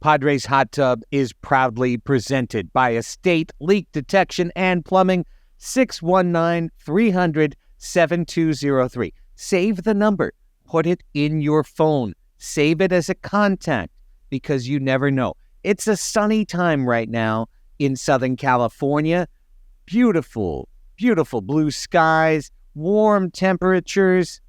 Padres Hot Tub is proudly presented by Estate Leak Detection and Plumbing, 619-300-7203. Save the number. Put it in your phone. Save it as a contact because you never know. It's a sunny time right now in Southern California. Beautiful, beautiful blue skies, warm temperatures.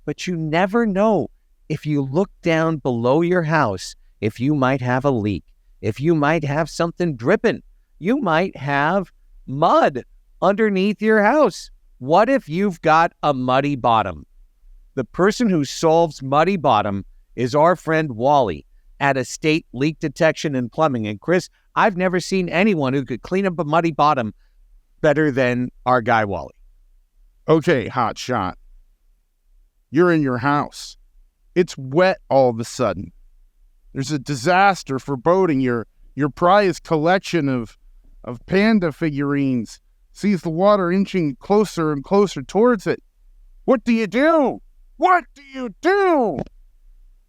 But you never know if you look down below your house, if you might have a leak, if you might have something dripping, you might have mud underneath your house. What if you've got a muddy bottom? The person who solves muddy bottom is our friend Wally at Estate Leak Detection and Plumbing. And Chris, I've never seen anyone who could clean up a muddy bottom better than our guy Wally. Okay, hot shot. You're in your house. It's wet all of a sudden. There's a disaster foreboding. Your prized collection of panda figurines sees the water inching closer and closer towards it. What do you do? What do you do?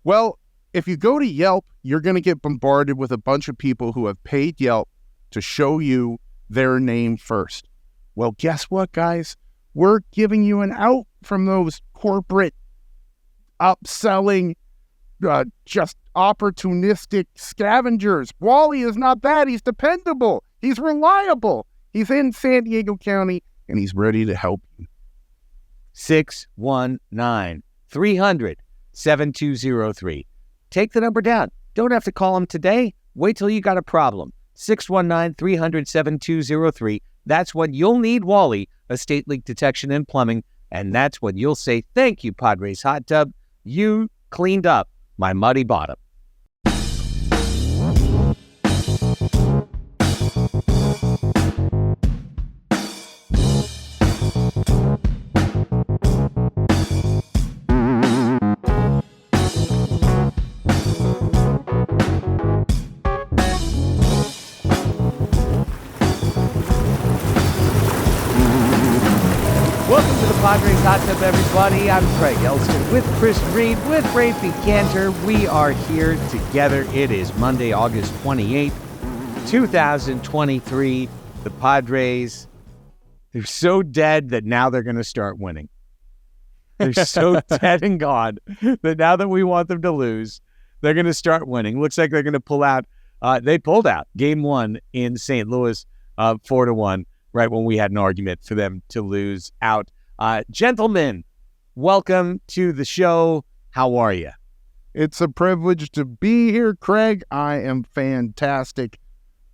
Well, if you go to Yelp, you're going to get bombarded with a bunch of people who have paid Yelp to show you their name first. Well, guess what, guys? We're giving you an out from those corporate upselling, just opportunistic scavengers. Wally is not bad. He's dependable. He's reliable. He's in San Diego County, and he's ready to help you. 619-300-7203. Take the number down. Don't have to call him today. Wait till you got a problem. 619-300-7203. That's when you'll need Wally, Estate Leak Detection and Plumbing, and that's when you'll say, thank you, Padres Hot Tub. You cleaned up my muddy bottom. Welcome to the Padres Hot Tub, everybody. I'm Craig Elsten with Chris Reed, with Raphie Cantor. We are here together. It is Monday, August 28th, 2023. The Padres, they're so dead that now they're going to start winning. They're so dead and gone that now that we want them to lose, they're going to start winning. Looks like they're going to pull out. They pulled out Game 1 in St. Louis, 4-1. Right when we had an argument for them to lose out. Gentlemen, welcome to the show. How are you? It's a privilege to be here, Craig. I am fantastic.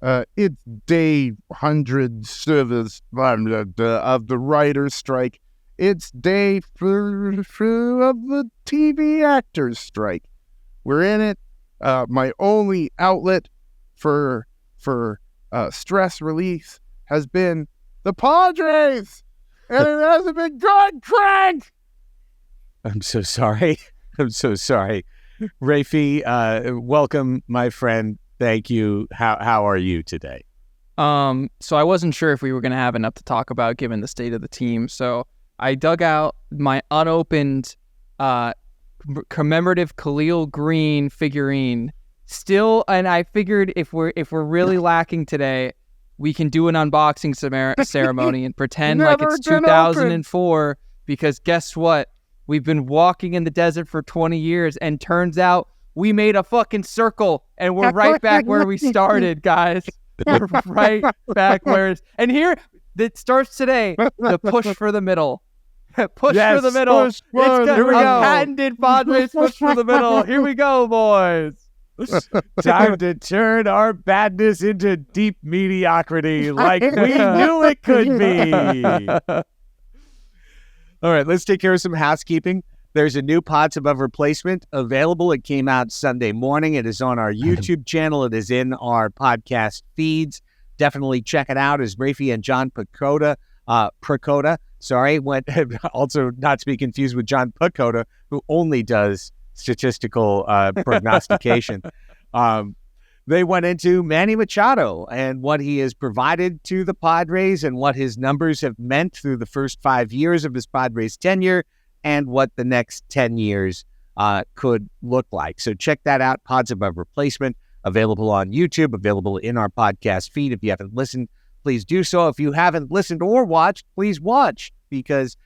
It's day hundreds of the writer's strike. It's day of the TV actors strike. We're in it. My only outlet for stress release has been the Padres, and it hasn't been good, Craig. I'm so sorry. I'm so sorry. Raphie, welcome, my friend. Thank you. How are you today? So I wasn't sure if we were going to have enough to talk about given the state of the team. So I dug out my unopened commemorative Khalil Green figurine. Still, and I figured if we're really lacking today, we can do an unboxing ceremony and pretend like it's 2004 because guess what? We've been walking in the desert for 20 years and turns out we made a fucking circle and we're right back where we started, guys. We're right back where and here it starts today, the push for the middle. Push for the middle. It's Here we go. Patented Padres push for the middle. Here we go, boys. Time to turn our badness into deep mediocrity like we knew it could be. All right, let's take care of some housekeeping. There's a new Pods Above replacement available. It came out Sunday morning. It is on our YouTube channel. It is in our podcast feeds. Definitely check it out as Raphie and John Precoda, also not to be confused with John Precoda, who only does statistical prognostication. They went into Manny Machado and what he has provided to the Padres and what his numbers have meant through the first 5 years of his Padres tenure and what the next 10 years could look like. So check that out, Pods Above Replacement. available on YouTube, available in our podcast feed. If you haven't listened, please do so. If you haven't listened or watched, please watch, because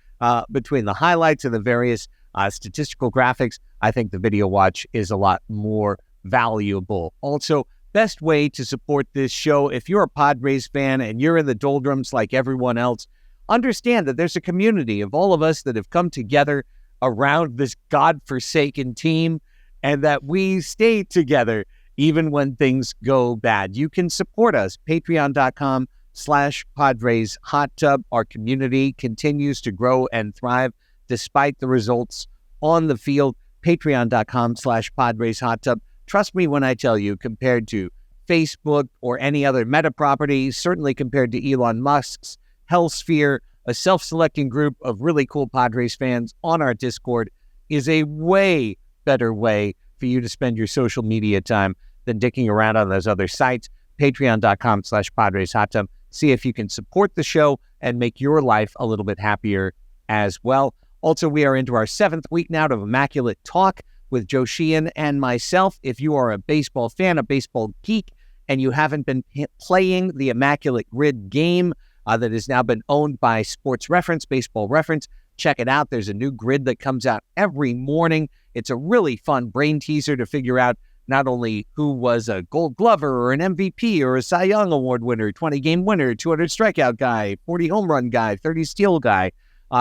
between the highlights and the various statistical graphics, I think the video watch is a lot more valuable. Also, best way to support this show, if you're a Padres fan and you're in the doldrums like everyone else, understand that there's a community of all of us that have come together around this godforsaken team, and that we stay together even when things go bad. You can support us, patreon.com/Padres Hot Tub. Our community continues to grow and thrive despite the results on the field. Patreon.com/Padres Hot Tub. Trust me when I tell you, compared to Facebook or any other meta property, certainly compared to Elon Musk's Hellsphere, a self-selecting group of really cool Padres fans on our Discord, is a way better way for you to spend your social media time than dicking around on those other sites. Patreon.com/Padres Hot Tub. See if you can support the show and make your life a little bit happier as well. Also, we are into our 7th week now of Immaculate Talk with Joe Sheehan and myself. If you are a baseball fan, a baseball geek, and you haven't been playing the Immaculate Grid game that has now been owned by Sports Reference, Baseball Reference, check it out. There's a new grid that comes out every morning. It's a really fun brain teaser to figure out not only who was a Gold Glover or an MVP or a Cy Young Award winner, 20-game winner, 200 strikeout guy, 40 home run guy, 30 steal guy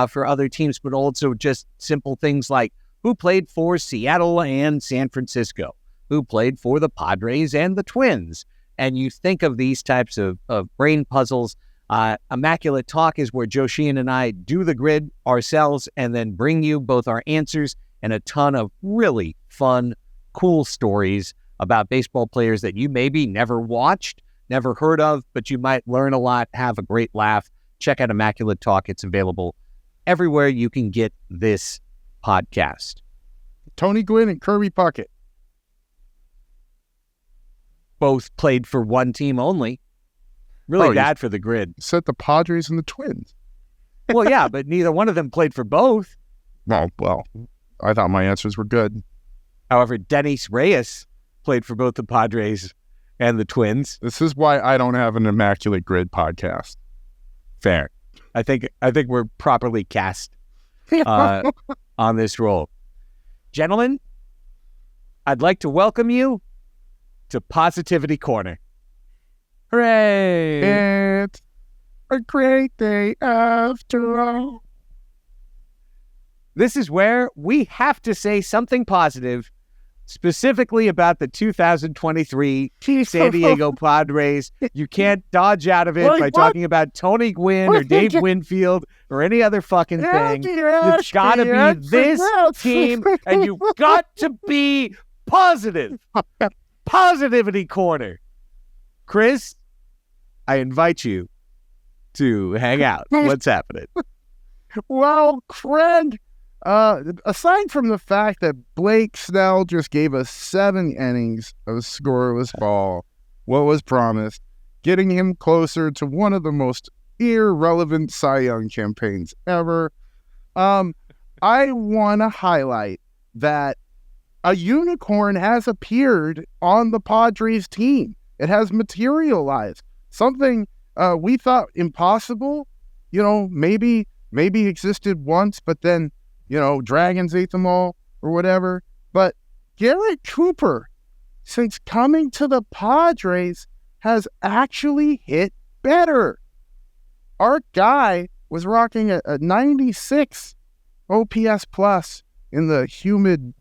for other teams, but also just simple things like who played for Seattle and San Francisco, who played for the Padres and the Twins. And you think of these types of brain puzzles. Immaculate Talk is where Joe Sheehan and I do the grid ourselves and then bring you both our answers and a ton of really fun, cool stories about baseball players that you maybe never watched, never heard of, but you might learn a lot, have a great laugh. Check out Immaculate Talk. It's available everywhere you can get this podcast. Tony Gwynn and Kirby Puckett. Both played for one team only. Really bad for the grid. Said the Padres and the Twins. Well, yeah, but neither one of them played for both. Well, I thought my answers were good. However, Dennis Reyes played for both the Padres and the Twins. This is why I don't have an Immaculate Grid podcast. Fair. I think we're properly cast on this role. Gentlemen, I'd like to welcome you to Positivity Corner. Hooray! It's a great day after all. This is where we have to say something positive, specifically about the 2023 San Diego Padres. You can't dodge out of it by talking about Tony Gwynn or Dave Winfield or any other fucking thing. You've got to be this team, and you've got to be positive. Positivity Corner. Chris, I invite you to hang out. What's happening? Well, Craig, aside from the fact that Blake Snell just gave us 7 innings of scoreless ball, what was promised, getting him closer to one of the most irrelevant Cy Young campaigns ever, I want to highlight that a unicorn has appeared on the Padres team. It has materialized. Something we thought impossible, maybe existed once, but then, dragons ate them all or whatever. But Garrett Cooper, since coming to the Padres, has actually hit better. Our guy was rocking a 96 OPS plus in the humid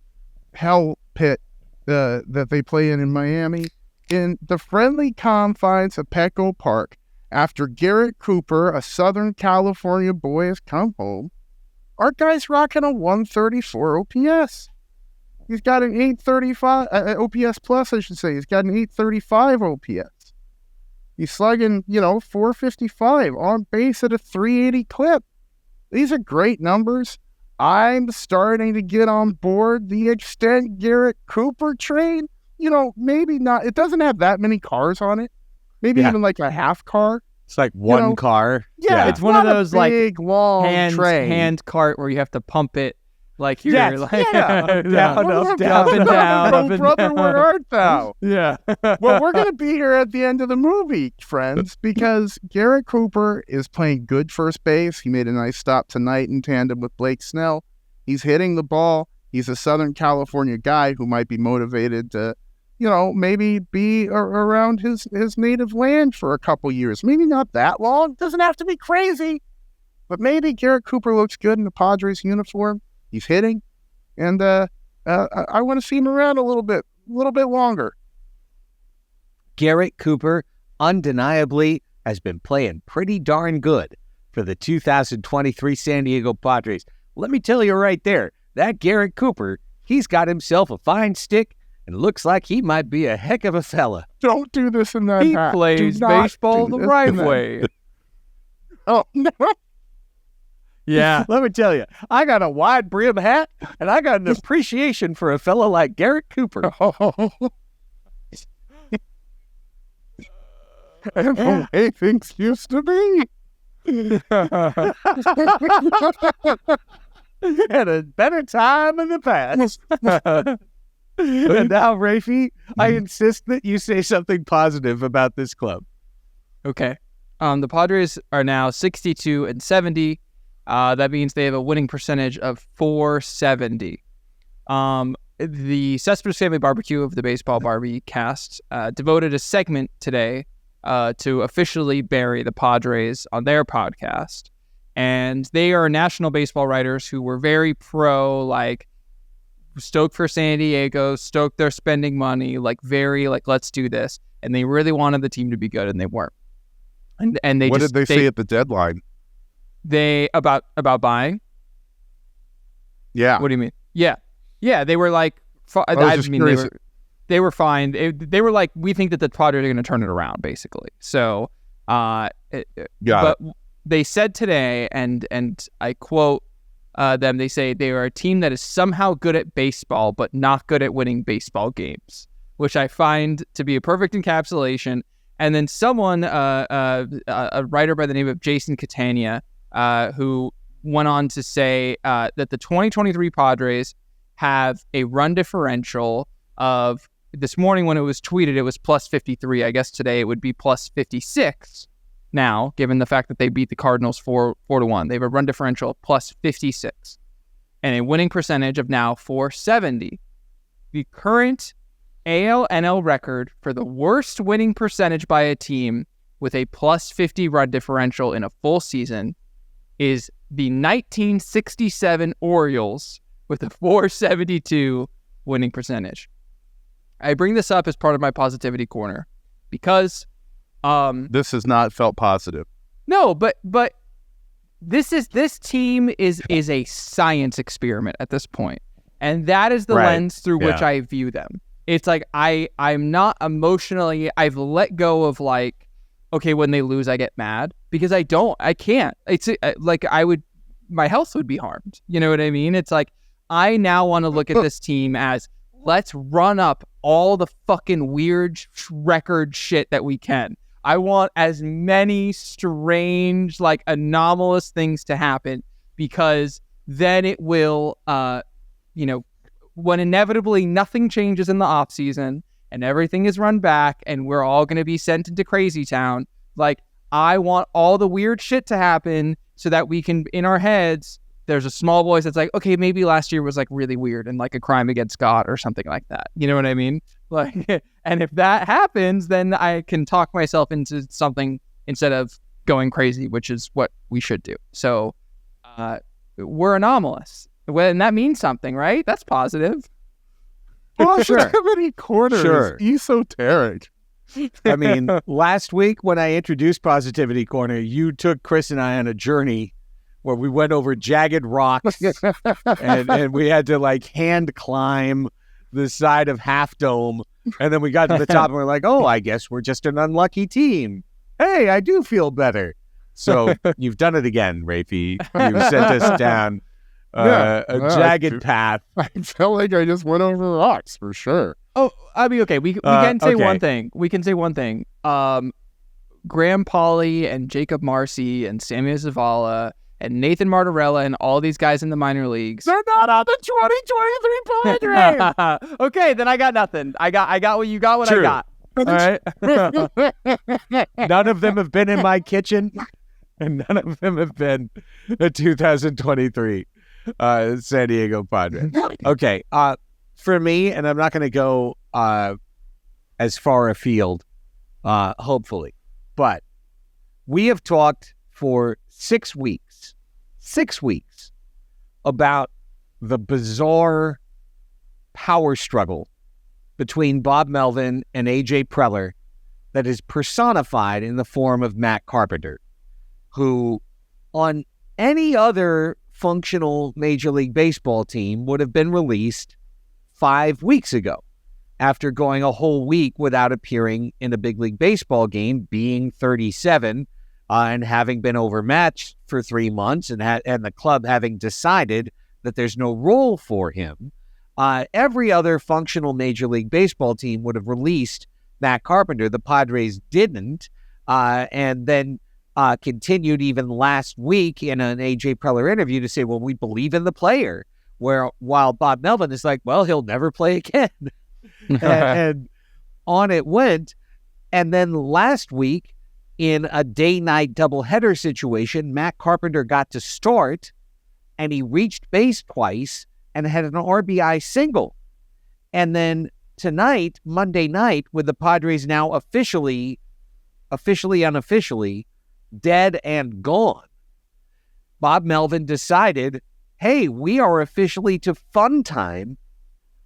hell pit that they play in Miami. In the friendly confines of Petco Park, after Garrett Cooper, a Southern California boy, has come home, our guy's rocking a 134 OPS. He's got an 835 OPS plus, I should say. He's got an 835 OPS. He's slugging, 455 on base at a 380 clip. These are great numbers. I'm starting to get on board the extent Garrett Cooper train. Maybe not. It doesn't have that many cars on it. Maybe even like a half car. It's like one car. Yeah, it's one of those big, long hand train. hand cart where you have to pump it Like here, Yes, like yeah. Down, up, up and down, Oh, up and brother, down. where art thou? Yeah. Well, we're going to be here at the end of the movie, friends, because Garrett Cooper is playing good first base. He made a nice stop tonight in tandem with Blake Snell. He's hitting the ball. He's a Southern California guy who might be motivated to, maybe be around his native land for a couple years. Maybe not that long. Doesn't have to be crazy. But maybe Garrett Cooper looks good in the Padres uniform. He's hitting. And I want to see him around a little bit longer. Garrett Cooper undeniably has been playing pretty darn good for the 2023 San Diego Padres. Let me tell you right there, that Garrett Cooper, he's got himself a fine stick and looks like he might be a heck of a fella. Don't do this in that He hat. plays Do not baseball do the this right in that- way. Oh, no. Yeah. Let me tell you, I got a wide brim hat and I got an appreciation for a fella like Garrett Cooper. And the way things used to be. Had a better time in the past. And now, Raphie, I insist that you say something positive about this club. Okay. The Padres are now 62-70. That means they have a winning percentage of .470. The Cespedes Family Barbecue of the Baseball Barbie cast devoted a segment today to officially bury the Padres on their podcast. And they are national baseball writers who were very stoked for San Diego, stoked they're spending money, let's do this. And they really wanted the team to be good, and they weren't. And they What just, did they say at the deadline? They about buying? Yeah. What do you mean? Yeah. They were like, they were fine. They were like, we think that the Padres are going to turn it around, basically. So, they said today, and I quote them, they say they are a team that is somehow good at baseball, but not good at winning baseball games, which I find to be a perfect encapsulation. And then someone, a writer by the name of Jason Catania, who went on to say that the 2023 Padres have a run differential of, this morning when it was tweeted, it was plus 53. I guess today it would be plus 56 now, given the fact that they beat the Cardinals 4-1. They have a run differential of plus 56 and a winning percentage of now .470. The current AL/NL record for the worst winning percentage by a team with a plus 50 run differential in a full season is the 1967 Orioles with a .472 winning percentage. I bring this up as part of my positivity corner because this has not felt positive. no, but this team is a science experiment at this point, and that is the Right. lens through which I view them. It's like I'm not emotionally, I've let go of like, okay, when they lose I get mad, because I can't. It's like my health would be harmed. You know what I mean? It's like I now want to look at this team as, let's run up all the fucking weird record shit that we can. I want as many strange, anomalous things to happen, because then it will, when inevitably nothing changes in the off season and everything is run back and we're all going to be sent into crazy town. I want all the weird shit to happen so that we can, in our heads, there's a small voice that's like, okay, maybe last year was really weird and like a crime against God or something like that. You know what I mean? And if that happens, then I can talk myself into something instead of going crazy, which is what we should do. So we're anomalous. And that means something, right? That's positive. Positivity corner Sure. is esoteric. I mean, last week when I introduced Positivity Corner, you took Chris and I on a journey where we went over jagged rocks and we had to hand climb the side of Half Dome. And then we got to the top and we're like, oh, I guess we're just an unlucky team. Hey, I do feel better. So you've done it again, Raphie. You've sent us down a jagged path. I felt like I just went over rocks for sure. Oh, I mean, okay, we can say okay. one thing. We can say one thing. Graham Pauly and Jacob Marcy and Samuel Zavala and Nathan Martorella and all these guys in the minor leagues. They're not on the 2023 Padres. Okay, then I got nothing. I got what you got. What True. I got. All right. None of them have been in my kitchen, and none of them have been a 2023 San Diego Padres. Okay, for me, and I'm not going to go as far afield, hopefully, but we have talked for 6 weeks about the bizarre power struggle between Bob Melvin and A.J. Preller that is personified in the form of Matt Carpenter, who on any other functional Major League Baseball team would have been released 5 weeks ago after going a whole week without appearing in a big league baseball game, being 37 and having been overmatched for 3 months and the club having decided that there's no role for him. Every other functional Major League Baseball team would have released Matt Carpenter. The Padres didn't, and then continued even last week in an A.J. Preller interview to say, well, we believe in the player, while Bob Melvin is like, well, he'll never play again. and on it went. And then last week, in a day-night doubleheader situation, Matt Carpenter got to start, and he reached base twice and had an RBI single. And then tonight, Monday night, with the Padres now officially, unofficially, dead and gone, Bob Melvin decided, hey, we are officially to fun time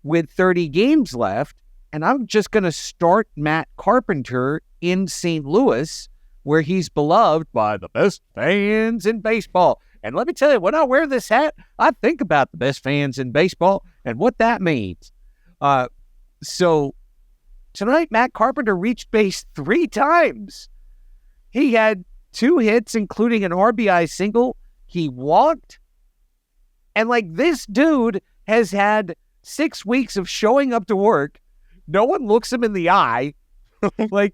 with 30 games left, and I'm just going to start Matt Carpenter in St. Louis, where he's beloved by the best fans in baseball. And let me tell you, when I wear this hat, I think about the best fans in baseball and what that means. So tonight, Matt Carpenter reached base 3 times. He had 2 hits, including an RBI single. He walked. And this dude has had 6 weeks of showing up to work. No one looks him in the eye.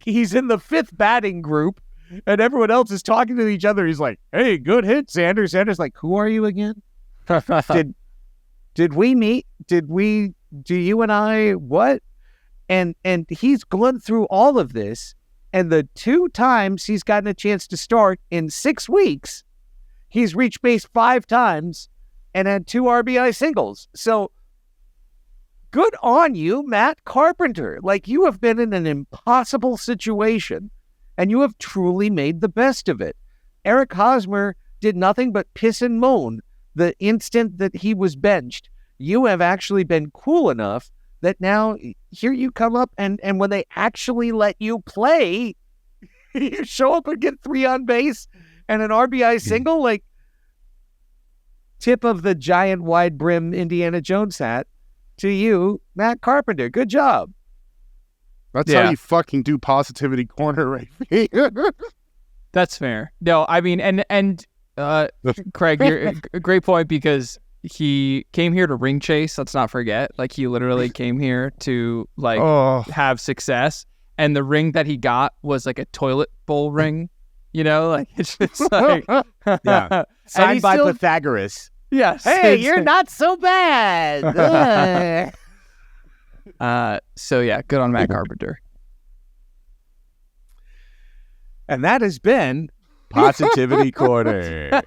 He's in the 5th batting group. And everyone else is talking to each other. He's like, hey, good hit, Sanders. Sanders like, who are you again? Did we meet? Do you and I, what? And he's gone through all of this. And the 2 times he's gotten a chance to start in 6 weeks, he's reached base 5 times and had 2 RBI singles. So good on you, Matt Carpenter. You have been in an impossible situation, and you have truly made the best of it. Eric Hosmer did nothing but piss and moan the instant that he was benched. You have actually been cool enough that now here you come up, and when they actually let you play, you show up and get 3 on base and an RBI single. Tip of the giant wide brim Indiana Jones hat to you, Matt Carpenter. Good job. That's how you fucking do Positivity Corner, right? That's fair. No, I mean, and Craig, you're a great point, because he came here to ring chase. Let's not forget. He literally came here to have success, and the ring that he got was a toilet bowl ring. It's just yeah, signed by Pythagoras. Yes. Hey, you're not so bad. So yeah, good on Matt Carpenter. And that has been Positivity Corner.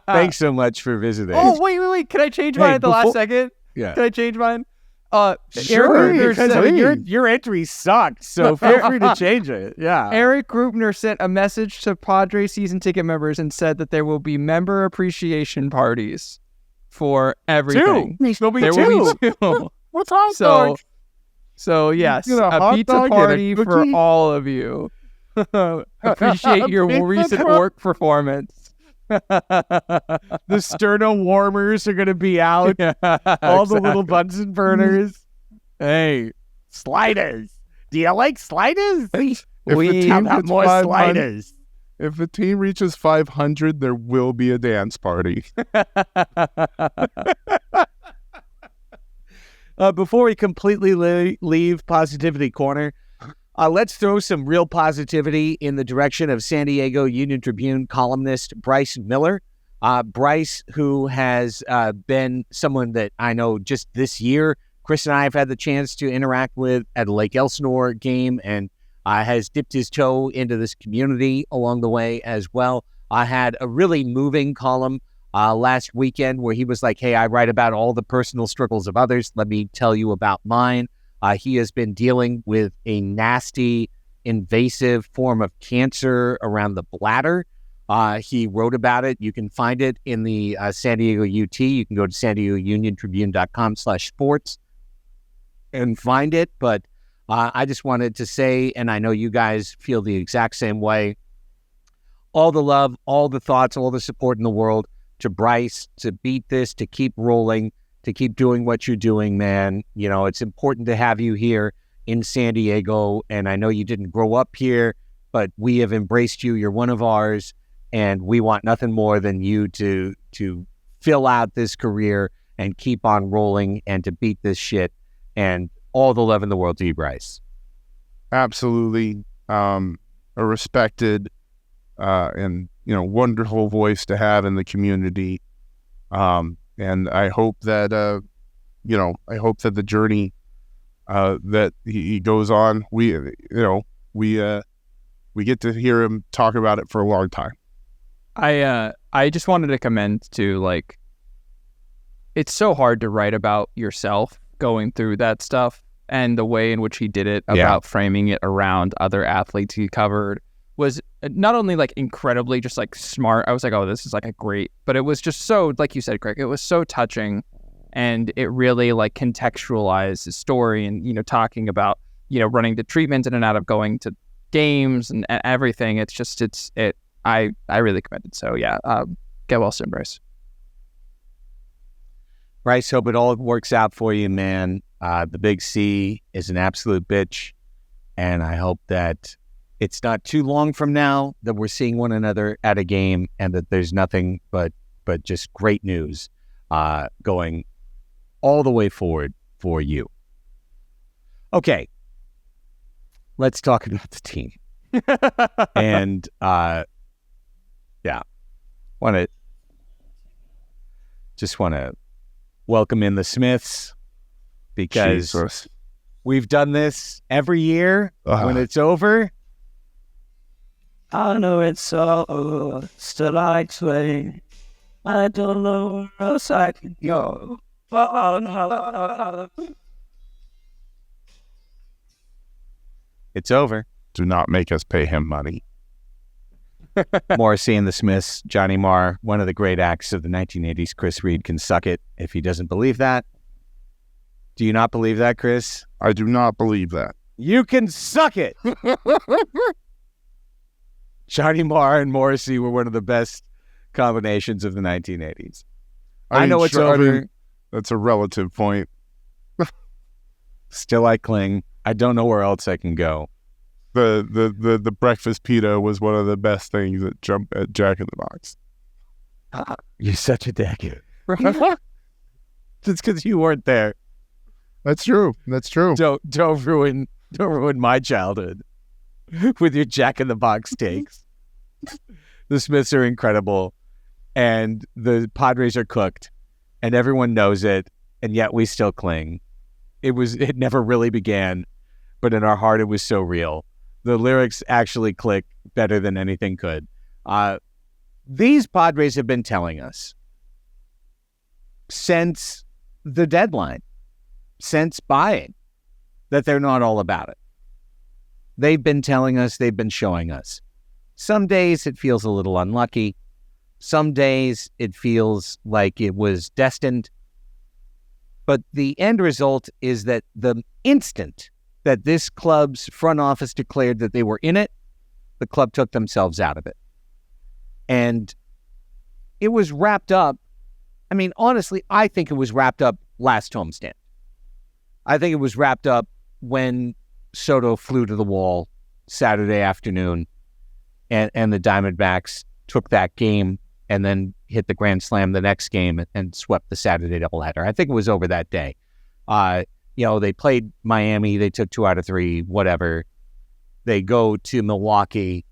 Thanks so much for visiting. Oh, wait. Can I change mine at the last second? Yeah. Can I change mine? Sure, because your entry sucked, so feel free to change it. Yeah. Eric Grubner sent a message to Padres season ticket members and said that there will be member appreciation parties for everything. 2. There'll be there 2. Will be 2. What's hot dog? So yes, a a pizza dog and a party for cookie? all of you. Appreciate your recent work performance. The sterno warmers are going to be out. Yeah, all the little Bunsen burners. Hey, sliders. Do you like sliders? If We the team have gets more 500 sliders. If the team reaches 500, there will be a dance party. Before we completely leave Positivity Corner, let's throw some real positivity in the direction of San Diego Union Tribune columnist Bryce Miller. Bryce, who has been someone that I know just this year, Chris and I have had the chance to interact with at a Lake Elsinore game, and has dipped his toe into this community along the way as well. I had a really moving column last weekend where he was like, hey, I write about all the personal struggles of others. Let me tell you about mine. He has been dealing with a nasty, invasive form of cancer around the bladder. He wrote about it. You can find it in the San Diego UT. You can go to SanDiegoUnionTribune.com/sports and find it. But I just wanted to say, and I know you guys feel the exact same way, all the love, all the thoughts, all the support in the world to Bryce, to beat this, to keep rolling, to keep doing what you're doing, man. You know, it's important to have you here in San Diego. And I know you didn't grow up here, but we have embraced you. You're one of ours. And we want nothing more than you to fill out this career and keep on rolling and to beat this shit. And all the love in the world to you, Bryce. Absolutely. A respected and, wonderful voice to have in the community. And I hope that, I hope that the journey that he goes on, we get to hear him talk about it for a long time. I just wanted to commend to, like, it's so hard to write about yourself going through that stuff, and the way in which he did it about framing it around other athletes he covered was not only like incredibly just like smart. I was like, oh, this is like a great, but it was just so, like you said, Craig, it was so touching, and it really like contextualized his story, and, talking about, running the treatment in and out of going to games and everything. It's just, I really commend it. So yeah, get well soon, Bryce. Bryce, hope it all works out for you, man. The Big C is an absolute bitch, and I hope that it's not too long from now that we're seeing one another at a game, and that there's nothing but just great news going all the way forward for you. Okay, let's talk about the team. And want to welcome in the Smiths, because Jesus. We've done this every year when it's over. I know it's so still I sway. I don't know where else I can go. It's over. Do not make us pay him money. Morrissey and the Smiths, Johnny Marr, one of the great acts of the 1980s. Chris Reed can suck it if he doesn't believe that. Do you not believe that, Chris? I do not believe that. You can suck it. Johnny Marr and Morrissey were one of the best combinations of the 1980s. I know it's over. That's a relative point. Still I cling. I don't know where else I can go. The breakfast pita was one of the best things at Jack in the Box. You're such a dick. It's because you weren't there. That's true. Don't ruin my childhood with your Jack in the Box takes. The Smiths are incredible, and the Padres are cooked, and everyone knows it, and yet we still cling. It never really began, but in our heart it was so real. The lyrics actually click better than anything could. These Padres have been telling us since the deadline, since buying, that they're not all about it. They've been telling us, they've been showing us. Some days it feels a little unlucky. Some days it feels like it was destined. But the end result is that the instant that this club's front office declared that they were in it, the club took themselves out of it. And it was wrapped up. I mean, honestly, I think it was wrapped up last homestand. I think it was wrapped up when Soto flew to the wall Saturday afternoon and the Diamondbacks took that game and then hit the grand slam the next game and swept the Saturday doubleheader. I think it was over that day. They played Miami. They took 2 out of 3, whatever. They go to Milwaukee.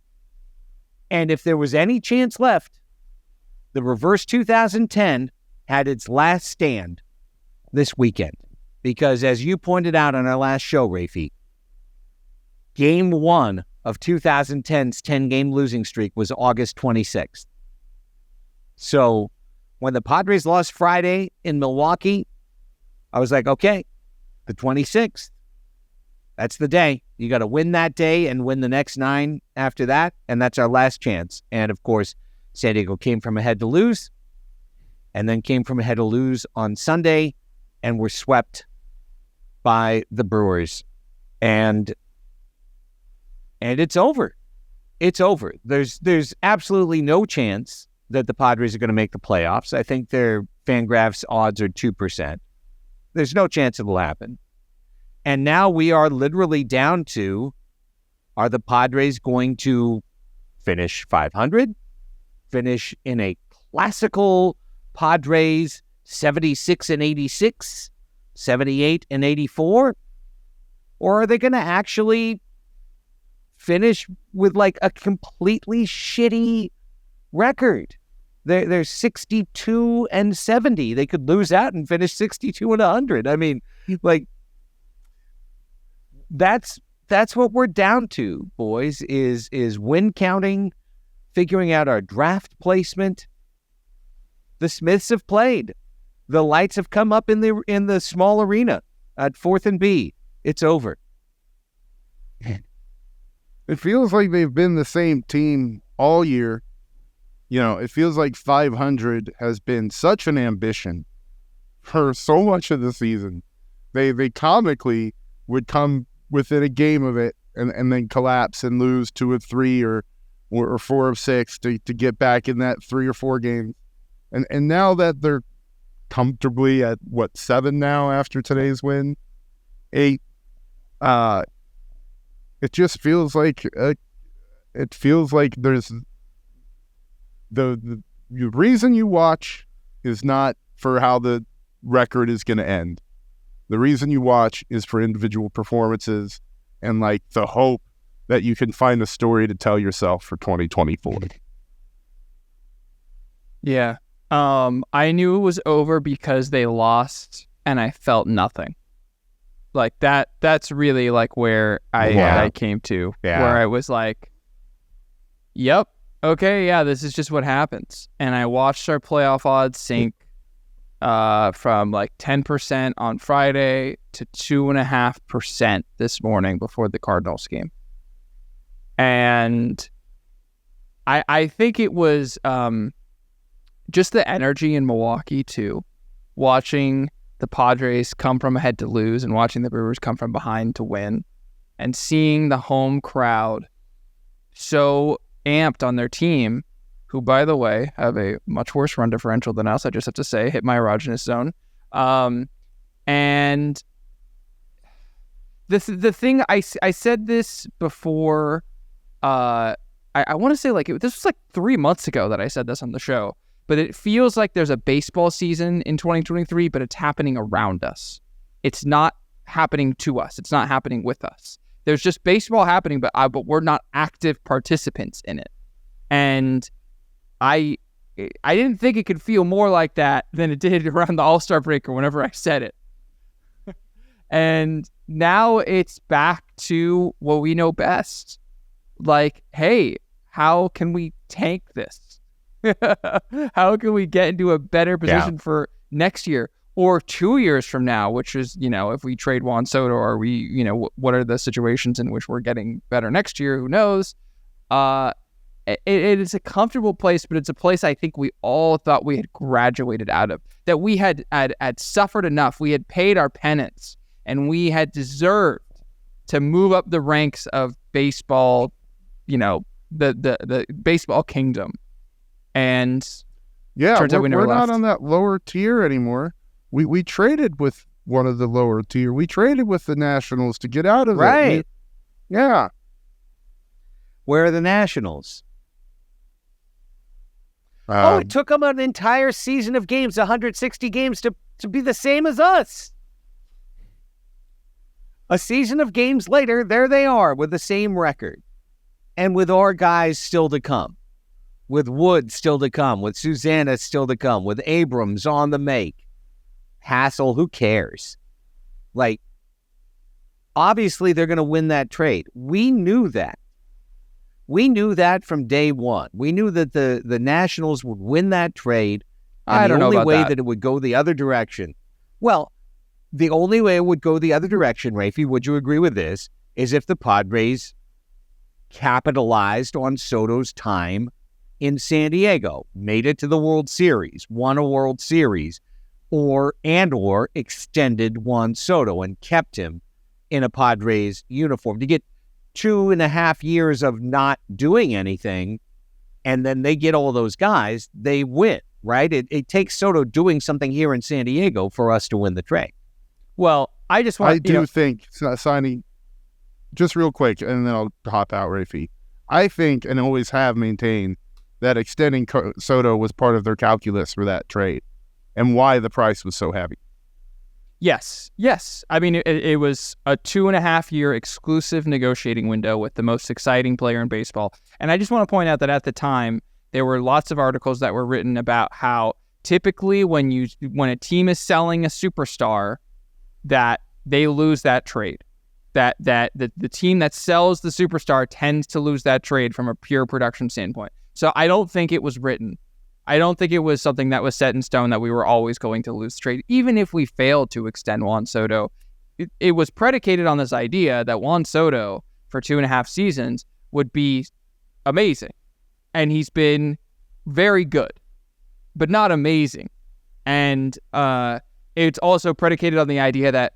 And if there was any chance left The reverse 2010 had its last stand this weekend because, as you pointed out on our last show, Raphie, Game 1 of 2010's 10-game losing streak was August 26th. So when the Padres lost Friday in Milwaukee, I was like, okay, the 26th, that's the day. You got to win that day and win the next 9 after that, and that's our last chance. And, of course, San Diego came from ahead to lose, and then came from ahead to lose on Sunday, and were swept by the Brewers. And it's over. It's over. There's absolutely no chance that the Padres are going to make the playoffs. I think their Fangraphs odds are 2%. There's no chance it'll happen. And now we are literally down to, are the Padres going to finish 500? Finish in a classical Padres 76-86, 78-84? Or are they going to actually finish with like a completely shitty record? They're 62-70. They could lose out and finish 62-100. I mean, like, that's what we're down to, boys, is win counting, figuring out our draft placement. The Smiths have played. The lights have come up in the small arena at 4th and B. It's over. It feels like they've been the same team all year. You know, it feels like 500 has been such an ambition for so much of the season. They comically would come within a game of it and then collapse and lose 2 of 3 or 4 of 6 to get back in that 3 or 4 games. And now that they're comfortably at 7 now after today's win, 8, it just feels like there's the reason you watch is not for how the record is going to end. The reason you watch is for individual performances and like the hope that you can find a story to tell yourself for 2024. Yeah. I knew it was over because they lost and I felt nothing. Like that's really like where I came to, where I was like, yep, okay, yeah, this is just what happens. And I watched our playoff odds sink from like 10% on Friday to 2.5% this morning before the Cardinals game. And I think it was just the energy in Milwaukee too, watching the Padres come from ahead to lose and watching the Brewers come from behind to win, and seeing the home crowd so amped on their team, who, by the way, have a much worse run differential than us, I just have to say, hit my erogenous zone. And the thing, I said this before, I want to say like this was like 3 months ago that I said this on the show, but it feels like there's a baseball season in 2023, but it's happening around us. It's not happening to us. It's not happening with us. There's just baseball happening, but we're not active participants in it. And I didn't think it could feel more like that than it did around the All-Star break or whenever I said it. And now it's back to what we know best. Like, hey, how can we tank this? How can we get into a better position for next year or 2 years from now, which is, if we trade Juan Soto, or we, what are the situations in which we're getting better next year? Who knows? It is a comfortable place, but it's a place I think we all thought we had graduated out of, that we had suffered enough. We had paid our penance, and we had deserved to move up the ranks of baseball, the baseball kingdom. And turns out we're not on that lower tier anymore. We traded with one of the lower tier. We traded with the Nationals to get out of it. Right. Yeah. Where are the Nationals? It took them an entire season of games, 160 games, to be the same as us. A season of games later, there they are with the same record. And with our guys still to come. with Wood still to come, with Susanna still to come, with Abrams on the make. Hassel, who cares? Like, obviously they're going to win that trade. We knew that. We knew that from day one. We knew that the Nationals would win that trade. And I don't know about the only way that. that it would go the other direction. Well, the only way it would go the other direction, Raphie, would you agree with this, is if the Padres capitalized on Soto's time in San Diego, made it to the World Series, won a World Series, or extended Juan Soto and kept him in a Padres uniform. To get 2.5 years of not doing anything, and then they get all those guys, they win, right? It takes Soto doing something here in San Diego for us to win the trade. Well, I just want I think signing, just real quick, and then I'll hop out, Raphie. I think, and always have maintained, that extending Soto was part of their calculus for that trade and why the price was so heavy. Yes. I mean, it was a 2.5 year exclusive negotiating window with the most exciting player in baseball. And I just want to point out that at the time, there were lots of articles that were written about how typically when a team is selling a superstar, that they lose that trade. That the team that sells the superstar tends to lose that trade from a pure production standpoint. So I don't think it was written. I don't think it was something that was set in stone that we were always going to lose trade. Even if we failed to extend Juan Soto, it was predicated on this idea that Juan Soto for 2.5 seasons would be amazing. And he's been very good, but not amazing. And it's also predicated on the idea that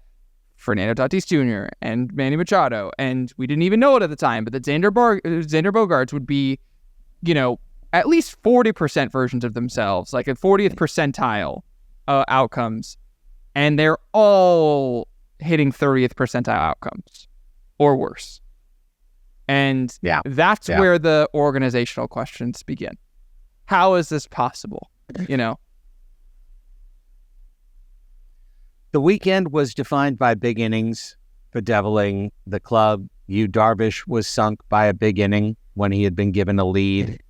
Fernando Tatis Jr. and Manny Machado, and we didn't even know it at the time, but that Xander Bogaerts would be, at least 40% versions of themselves, like a 40th percentile outcomes, and they're all hitting 30th percentile outcomes or worse. And that's where the organizational questions begin. How is this possible? The weekend was defined by big innings, bedeviling the club. Yu Darvish was sunk by a big inning when he had been given a lead.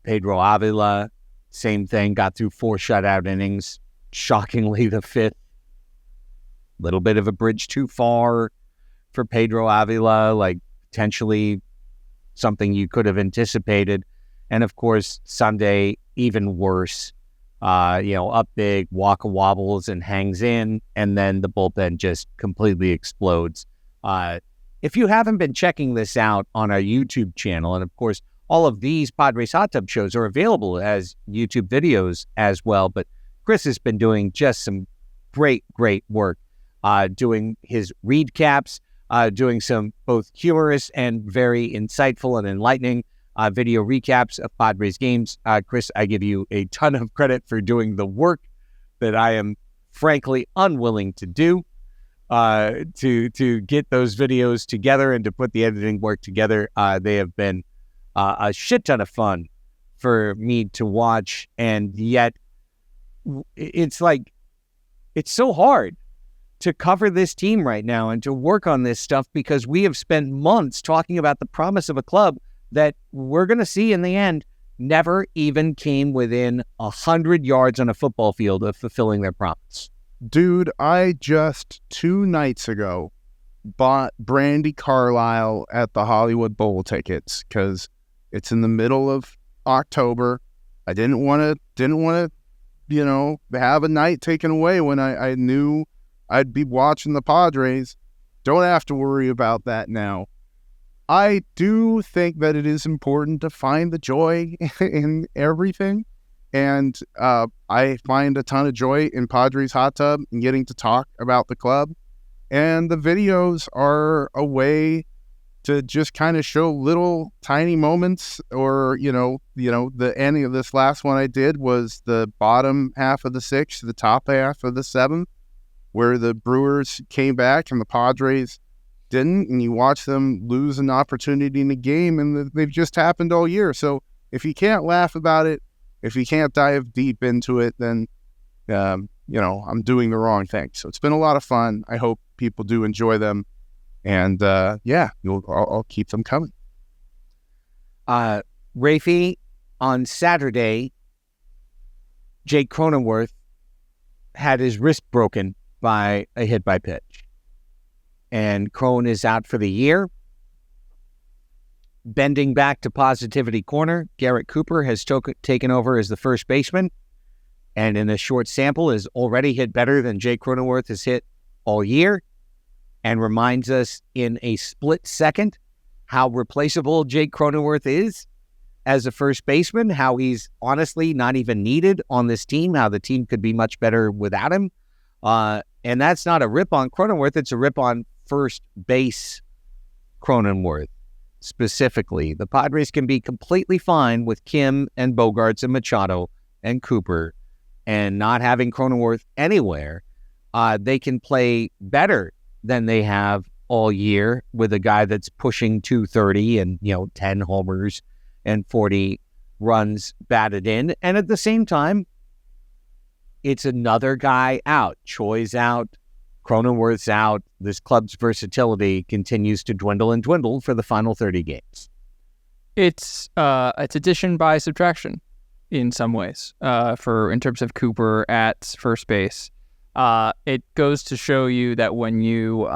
Pedro Avila, same thing, got through 4 shutout innings. Shockingly, the 5th, little bit of a bridge too far for Pedro Avila, like potentially something you could have anticipated. And of course, Sunday, even worse. Up big, wobbles and hangs in, and then the bullpen just completely explodes. If you haven't been checking this out on our YouTube channel, and of course, all of these Padres Hot Tub shows are available as YouTube videos as well, but Chris has been doing just some great work, doing his read caps, doing some both humorous and very insightful and enlightening video recaps of Padres games. Chris, I give you a ton of credit for doing the work that I am frankly unwilling to do, to get those videos together and to put the editing work together. They have been a shit ton of fun for me to watch, and yet it's so hard to cover this team right now and to work on this stuff because we have spent months talking about the promise of a club that we're going to see in the end never even came within 100 yards on a football field of fulfilling their promise. Dude, I just 2 nights ago bought Brandy Carlisle at the Hollywood Bowl tickets because it's in the middle of October. I didn't want to, have a night taken away when I knew I'd be watching the Padres. Don't have to worry about that now. I do think that it is important to find the joy in everything. And I find a ton of joy in Padres Hot Tub and getting to talk about the club. And the videos are a way to just kind of show little tiny moments, or, the ending of this last one I did was the bottom half of the 6th, the top half of the 7th, where the Brewers came back and the Padres didn't, and you watch them lose an opportunity in a game, and they've just happened all year. So if you can't laugh about it, if you can't dive deep into it, then, I'm doing the wrong thing. So it's been a lot of fun. I hope people do enjoy them. And, I'll keep them coming. Raphie, on Saturday, Jake Cronenworth had his wrist broken by a hit by pitch. And Crone is out for the year. Bending back to positivity corner, Garrett Cooper has taken over as the first baseman, and in a short sample has already hit better than Jake Cronenworth has hit all year, and reminds us in a split second how replaceable Jake Cronenworth is as a first baseman, how he's honestly not even needed on this team, how the team could be much better without him. And that's not a rip on Cronenworth, it's a rip on first base Cronenworth. Specifically, the Padres can be completely fine with Kim and Bogarts and Machado and Cooper and not having Cronenworth anywhere. They can play better than they have all year with a guy that's pushing 230 and 10 homers and 40 runs batted in. And at the same time, it's another guy out. Choi's out. Cronenworth's out. This club's versatility continues to dwindle and dwindle for the final 30 games. It's addition by subtraction in some ways. In terms of Cooper at first base, it goes to show you that when you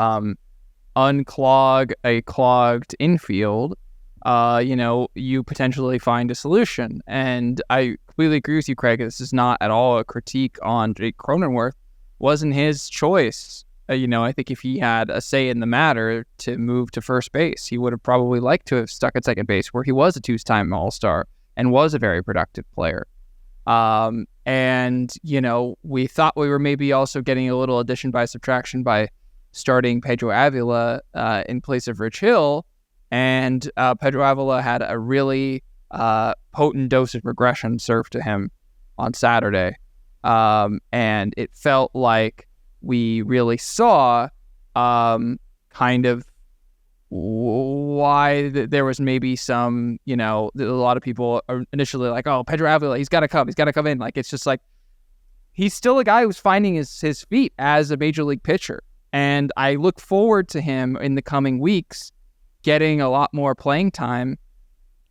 unclog a clogged infield, you potentially find a solution. And I completely agree with you, Craig. This is not at all a critique on Jake Cronenworth. Wasn't his choice. I think if he had a say in the matter to move to first base, he would have probably liked to have stuck at second base, where he was a two-time All-Star and was a very productive player. We thought we were maybe also getting a little addition by subtraction by starting Pedro Avila in place of Rich Hill. And Pedro Avila had a really potent dose of regression served to him on Saturday. And it felt like we really saw kind of why there was maybe some, a lot of people are initially like, oh, Pedro Avila, he's got to come in. Like, it's just like, he's still a guy who's finding his feet as a major league pitcher. And I look forward to him in the coming weeks getting a lot more playing time,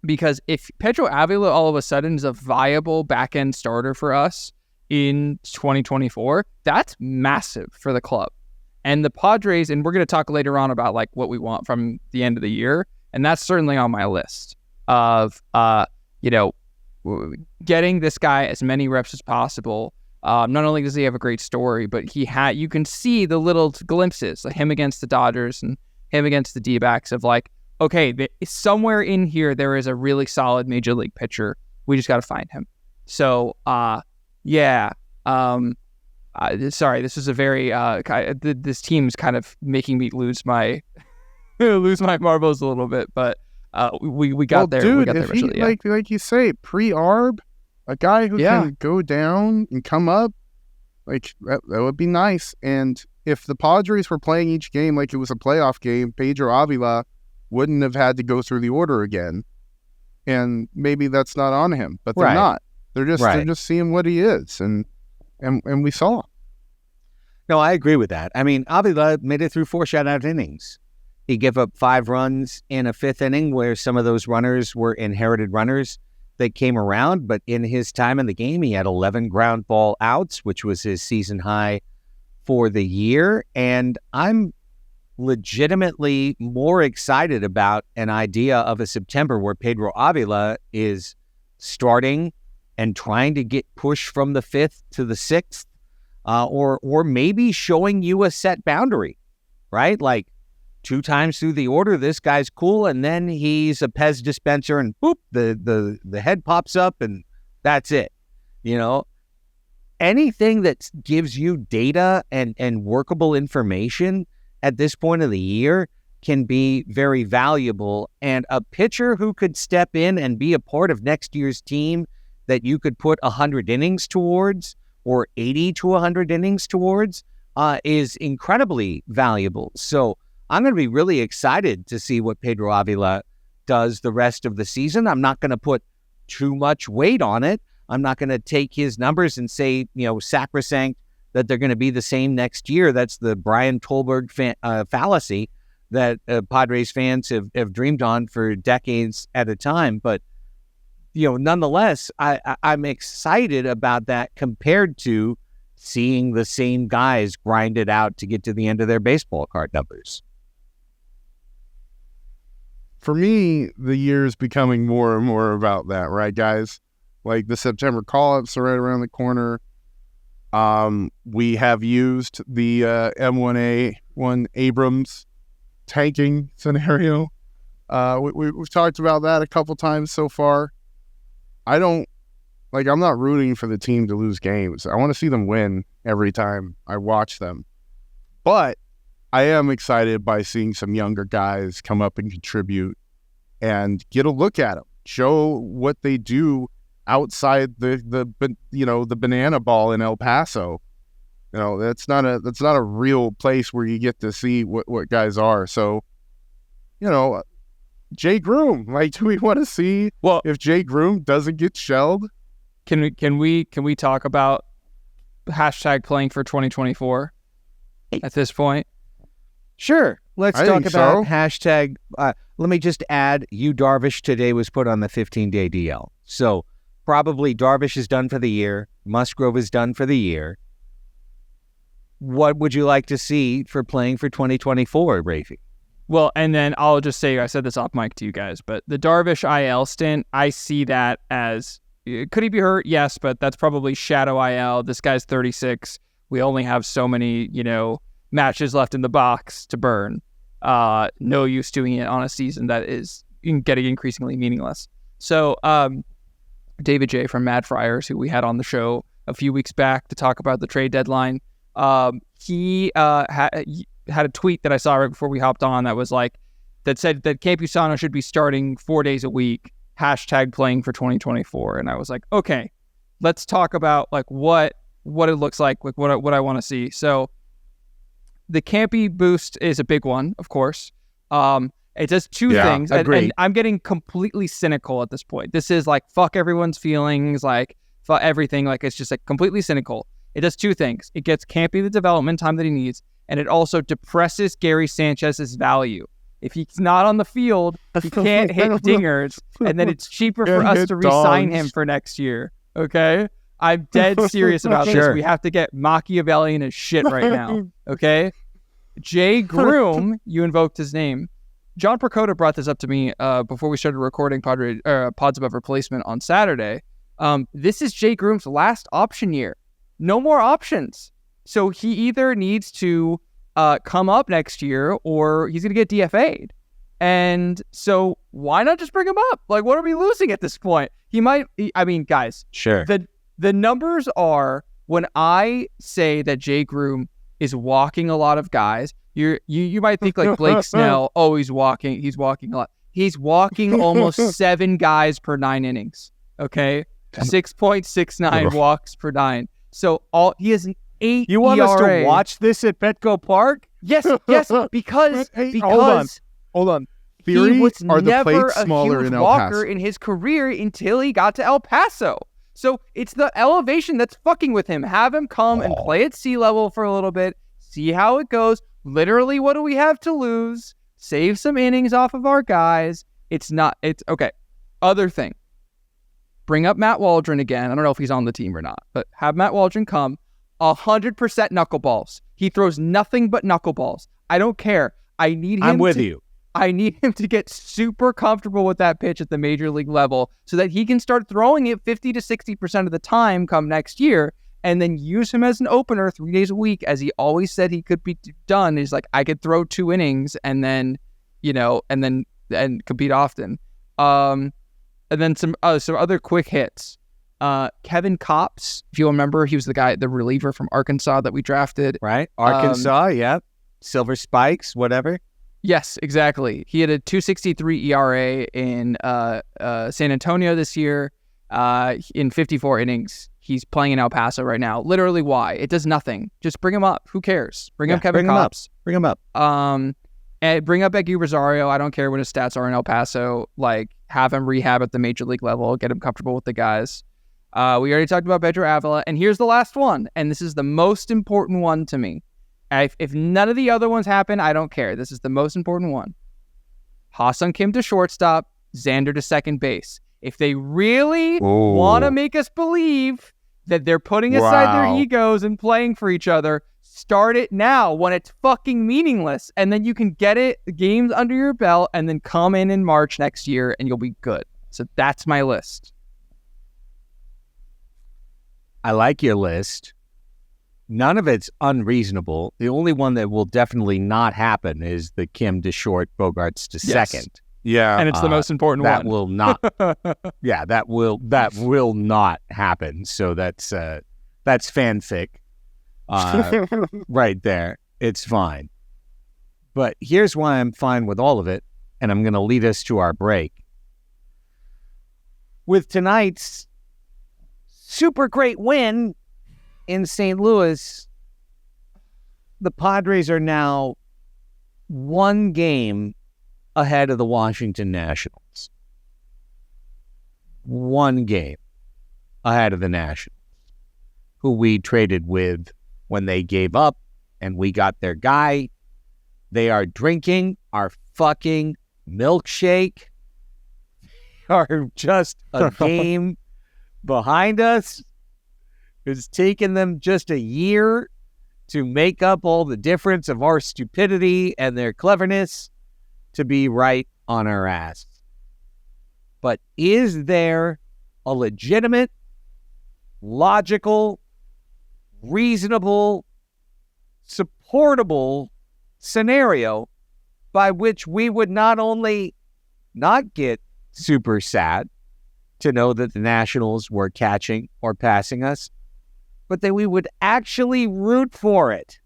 because if Pedro Avila all of a sudden is a viable back-end starter for us in 2024, that's massive for the club. And the Padres, and we're going to talk later on about like what we want from the end of the year, and that's certainly on my list of getting this guy as many reps as possible. Not only does he have a great story, but you can see the little glimpses, like him against the Dodgers and him against the D-backs, of like, okay, somewhere in here there is a really solid major league pitcher. We just got to find him. So, sorry, this is a very this team's kind of making me lose my marbles a little bit, but we got there. Dude, we got there if eventually. like you say, pre-arb, a guy who can go down and come up, like that would be nice. And if the Padres were playing each game like it was a playoff game, Pedro Avila wouldn't have had to go through the order again. And maybe that's not on him, but they're not. They're just seeing what he is, and we saw. No, I agree with that. I mean, Avila made it through 4 shutout innings. He gave up 5 runs in a 5th inning, where some of those runners were inherited runners that came around. But in his time in the game, he had 11 ground ball outs, which was his season high for the year. And I'm legitimately more excited about an idea of a September where Pedro Avila is starting and trying to get pushed from the 5th to the 6th, or maybe showing you a set boundary, right? Like 2 times through the order, this guy's cool, and then he's a Pez dispenser, and boop, the head pops up, and that's it. Anything that gives you data and workable information at this point of the year can be very valuable. And a pitcher who could step in and be a part of next year's team that you could put 100 innings towards, or 80 to 100 innings towards, is incredibly valuable. So I'm going to be really excited to see what Pedro Avila does the rest of the season. I'm not going to put too much weight on it. I'm not going to take his numbers and say, sacrosanct that they're going to be the same next year. That's the Brian Tolberg fallacy that Padres fans have dreamed on for decades at a time. But nonetheless, I'm excited about that compared to seeing the same guys grind it out to get to the end of their baseball card numbers. For me, the year is becoming more and more about that, right, guys? Like the September call-ups are right around the corner. We have used the M1A1 Abrams tanking scenario. We've talked about that a couple times so far. I'm not rooting for the team to lose games. I want to see them win every time I watch them. But I am excited by seeing some younger guys come up and contribute and get a look at them, show what they do outside the banana ball in El Paso. That's not a real place where you get to see what guys are. So, Jay Groom, do we want to see if Jay Groom doesn't get shelled? Can we talk about hashtag playing for 2024 at this point? Sure. Let's I talk think about so. hashtag. Let me just add, Darvish today was put on the 15-day DL. So probably Darvish is done for the year. Musgrove is done for the year. What would you like to see for playing for 2024, Raphie? Well, and then I'll just say, I said this off mic to you guys, but the Darvish IL stint, I see that as, could he be hurt? Yes, but that's probably shadow IL. This guy's 36. We only have so many, matches left in the box to burn. No use doing it on a season that is getting increasingly meaningless. So David J. from Mad Friars, who we had on the show a few weeks back to talk about the trade deadline, he had a tweet that I saw right before we hopped on that said that Campusano should be starting 4 days a week, hashtag playing for 2024. And I was like, okay, let's talk about what it looks like what I want to see. So the Campy boost is a big one, of course. It does two things. And I'm getting completely cynical at this point. This is fuck everyone's feelings, fuck everything. It's just completely cynical. It does two things. It gets Campy the development time that he needs, and it also depresses Gary Sanchez's value. If he's not on the field, he can't hit dingers, and then it's cheaper for us to re-sign him for next year. Okay? I'm dead serious about this. We have to get Machiavellian as shit right now. Okay? Jay Groom, you invoked his name. John Percoda brought this up to me before we started recording Pods Above Replacement on Saturday. This is Jay Groom's last option year. No more options. So he either needs to come up next year or he's going to get DFA'd. And so why not just bring him up? What are we losing at this point? Guys. Sure. The numbers are, when I say that Jay Groom is walking a lot of guys, you might think Blake Snell, he's walking a lot. He's walking almost 7 guys per 9 innings. Okay? 6.69 walks per 9. So he has an 8 You want ERA. us to watch this at Petco Park? Yes, because Hold on. Theory, he was are the never plates smaller a huge in El walker Paso? in his career until he got to El Paso. So it's the elevation that's fucking with him. Have him come and play at sea level for a little bit, see how it goes. Literally, what do we have to lose? Save some innings off of our guys. It's okay. Other thing. Bring up Matt Waldron again. I don't know if he's on the team or not, but have Matt Waldron come. 100% knuckleballs. He throws nothing but knuckleballs. I don't care. I'm with you. I need him to get super comfortable with that pitch at the major league level so that he can start throwing it 50 to 60% of the time come next year, and then use him as an opener 3 days a week, as he always said he could be done. He's I could throw 2 innings and then, and compete often. And then some other quick hits. Kevin Kopps, if you remember, he was the reliever from Arkansas that we drafted. Right? Arkansas, yeah. Silver Spikes, whatever. Yes, exactly. He had a 2.63 ERA in San Antonio this year in 54 innings. He's playing in El Paso right now. Literally, why? It does nothing. Just bring him up. Who cares? Bring up Kevin Kopps. Bring him up. And bring up Eggy Rosario. I don't care what his stats are in El Paso. Have him rehab at the major league level. Get him comfortable with the guys. We already talked about Pedro Avila. And here's the last one. And this is the most important one to me. If none of the other ones happen, I don't care. This is the most important one. Ha-Sung Kim to shortstop, Xander to second base. If they really want to make us believe that they're putting aside their egos and playing for each other, start it now when it's fucking meaningless. And then you can get games under your belt and then come in March next year and you'll be good. So that's my list. I like your list. None of it's unreasonable. The only one that will definitely not happen is the Kim DeShort Bogarts to second. Yeah. And it's the most important that one. Will not. Yeah, that will not happen. So that's fanfic. Right there. It's fine. But here's why I'm fine with all of it, and I'm going to lead us to our break. With tonight's super great win in St. Louis, the Padres are now one game ahead of the Washington Nationals. One game ahead of the Nationals, who we traded with when they gave up and we got their guy. They are drinking our fucking milkshake. Are just a game behind us. It's taken them just a year to make up all the difference of our stupidity and their cleverness to be right on our ass. But is there a legitimate, logical, reasonable, supportable scenario by which we would not only not get super sad to know that the Nationals were catching or passing us, but that we would actually root for it?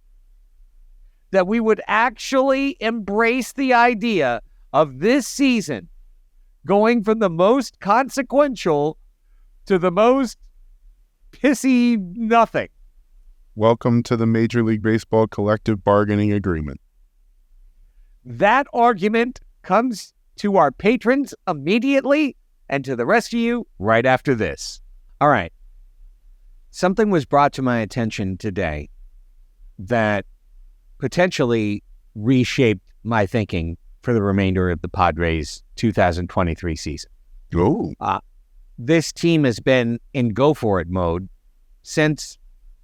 That we would actually embrace the idea of this season going from the most consequential to the most pissy nothing. Welcome to the Major League Baseball collective bargaining agreement. That argument comes to our patrons immediately and to the rest of you right after this. All right. Something was brought to my attention today that potentially reshaped my thinking for the remainder of the Padres 2023 season. Oh. This team has been in go-for-it mode since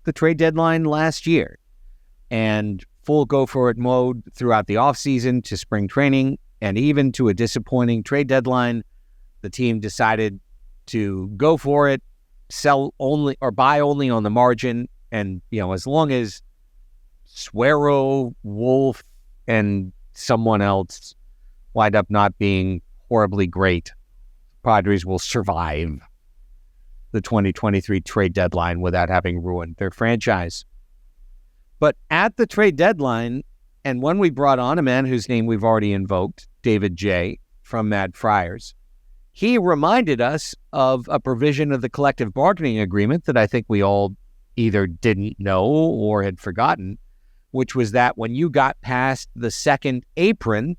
the trade deadline last year, and full go-for-it mode throughout the offseason to spring training, and even to a disappointing trade deadline. The team decided to go for it, sell only or buy only on the margin, and as long as Suero, Wolf, and someone else wind up not being horribly great, Padres will survive the 2023 trade deadline without having ruined their franchise. But at the trade deadline, and when we brought on a man whose name we've already invoked, David J. from Mad Friars, he reminded us of a provision of the collective bargaining agreement that I think we all either didn't know or had forgotten, which was that when you got past the second apron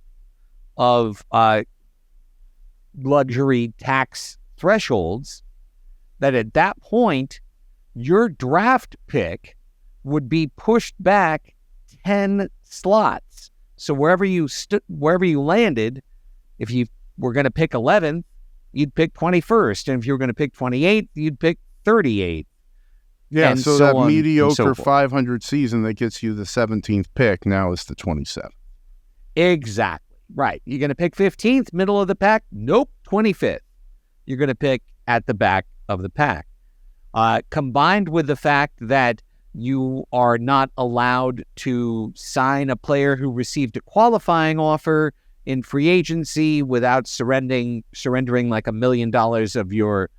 of luxury tax thresholds, that at that point, your draft pick would be pushed back 10 slots. So wherever you landed, if you were going to pick 11th, you'd pick 21st. And if you were going to pick 28th, you'd pick 38th. Yeah, and so so that on mediocre and so forth. 500 season that gets you the 17th pick now is the 27th. Exactly. Right. You're going to pick 15th, middle of the pack? Nope, 25th. You're going to pick at the back of the pack. Combined with the fact that you are not allowed to sign a player who received a qualifying offer in free agency without surrendering like $1 million of your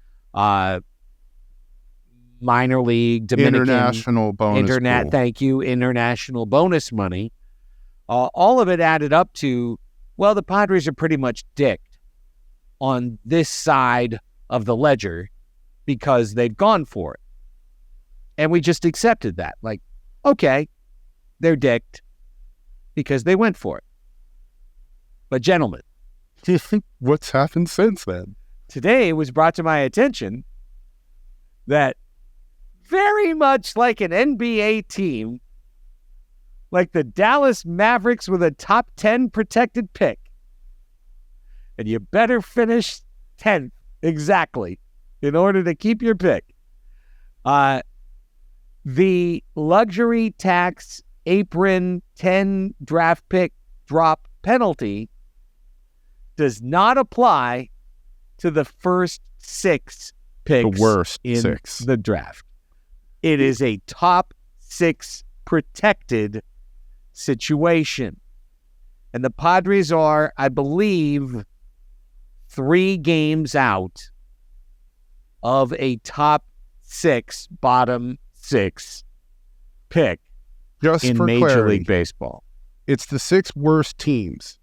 minor league Dominican International bonus pool. Thank you, international bonus money. All of it added up to, well, the Padres are pretty much dicked on this side of the ledger because they've gone for it. And we just accepted that. Like, okay, they're dicked because they went for it. But gentlemen, What's happened since then? today it was brought to my attention that very much like an NBA team, like the Dallas Mavericks with a top 10 protected pick, and you better finish 10th Exactly. In order to keep your pick. The luxury tax apron 10 draft pick drop penalty does not apply to the first 6 picks The worst in 6. the draft. It is a top 6 protected situation. And the Padres are, I believe, 3 games out of a top 6, bottom 6 pick Just in for Major clarity, League Baseball. it's the 6 worst teams.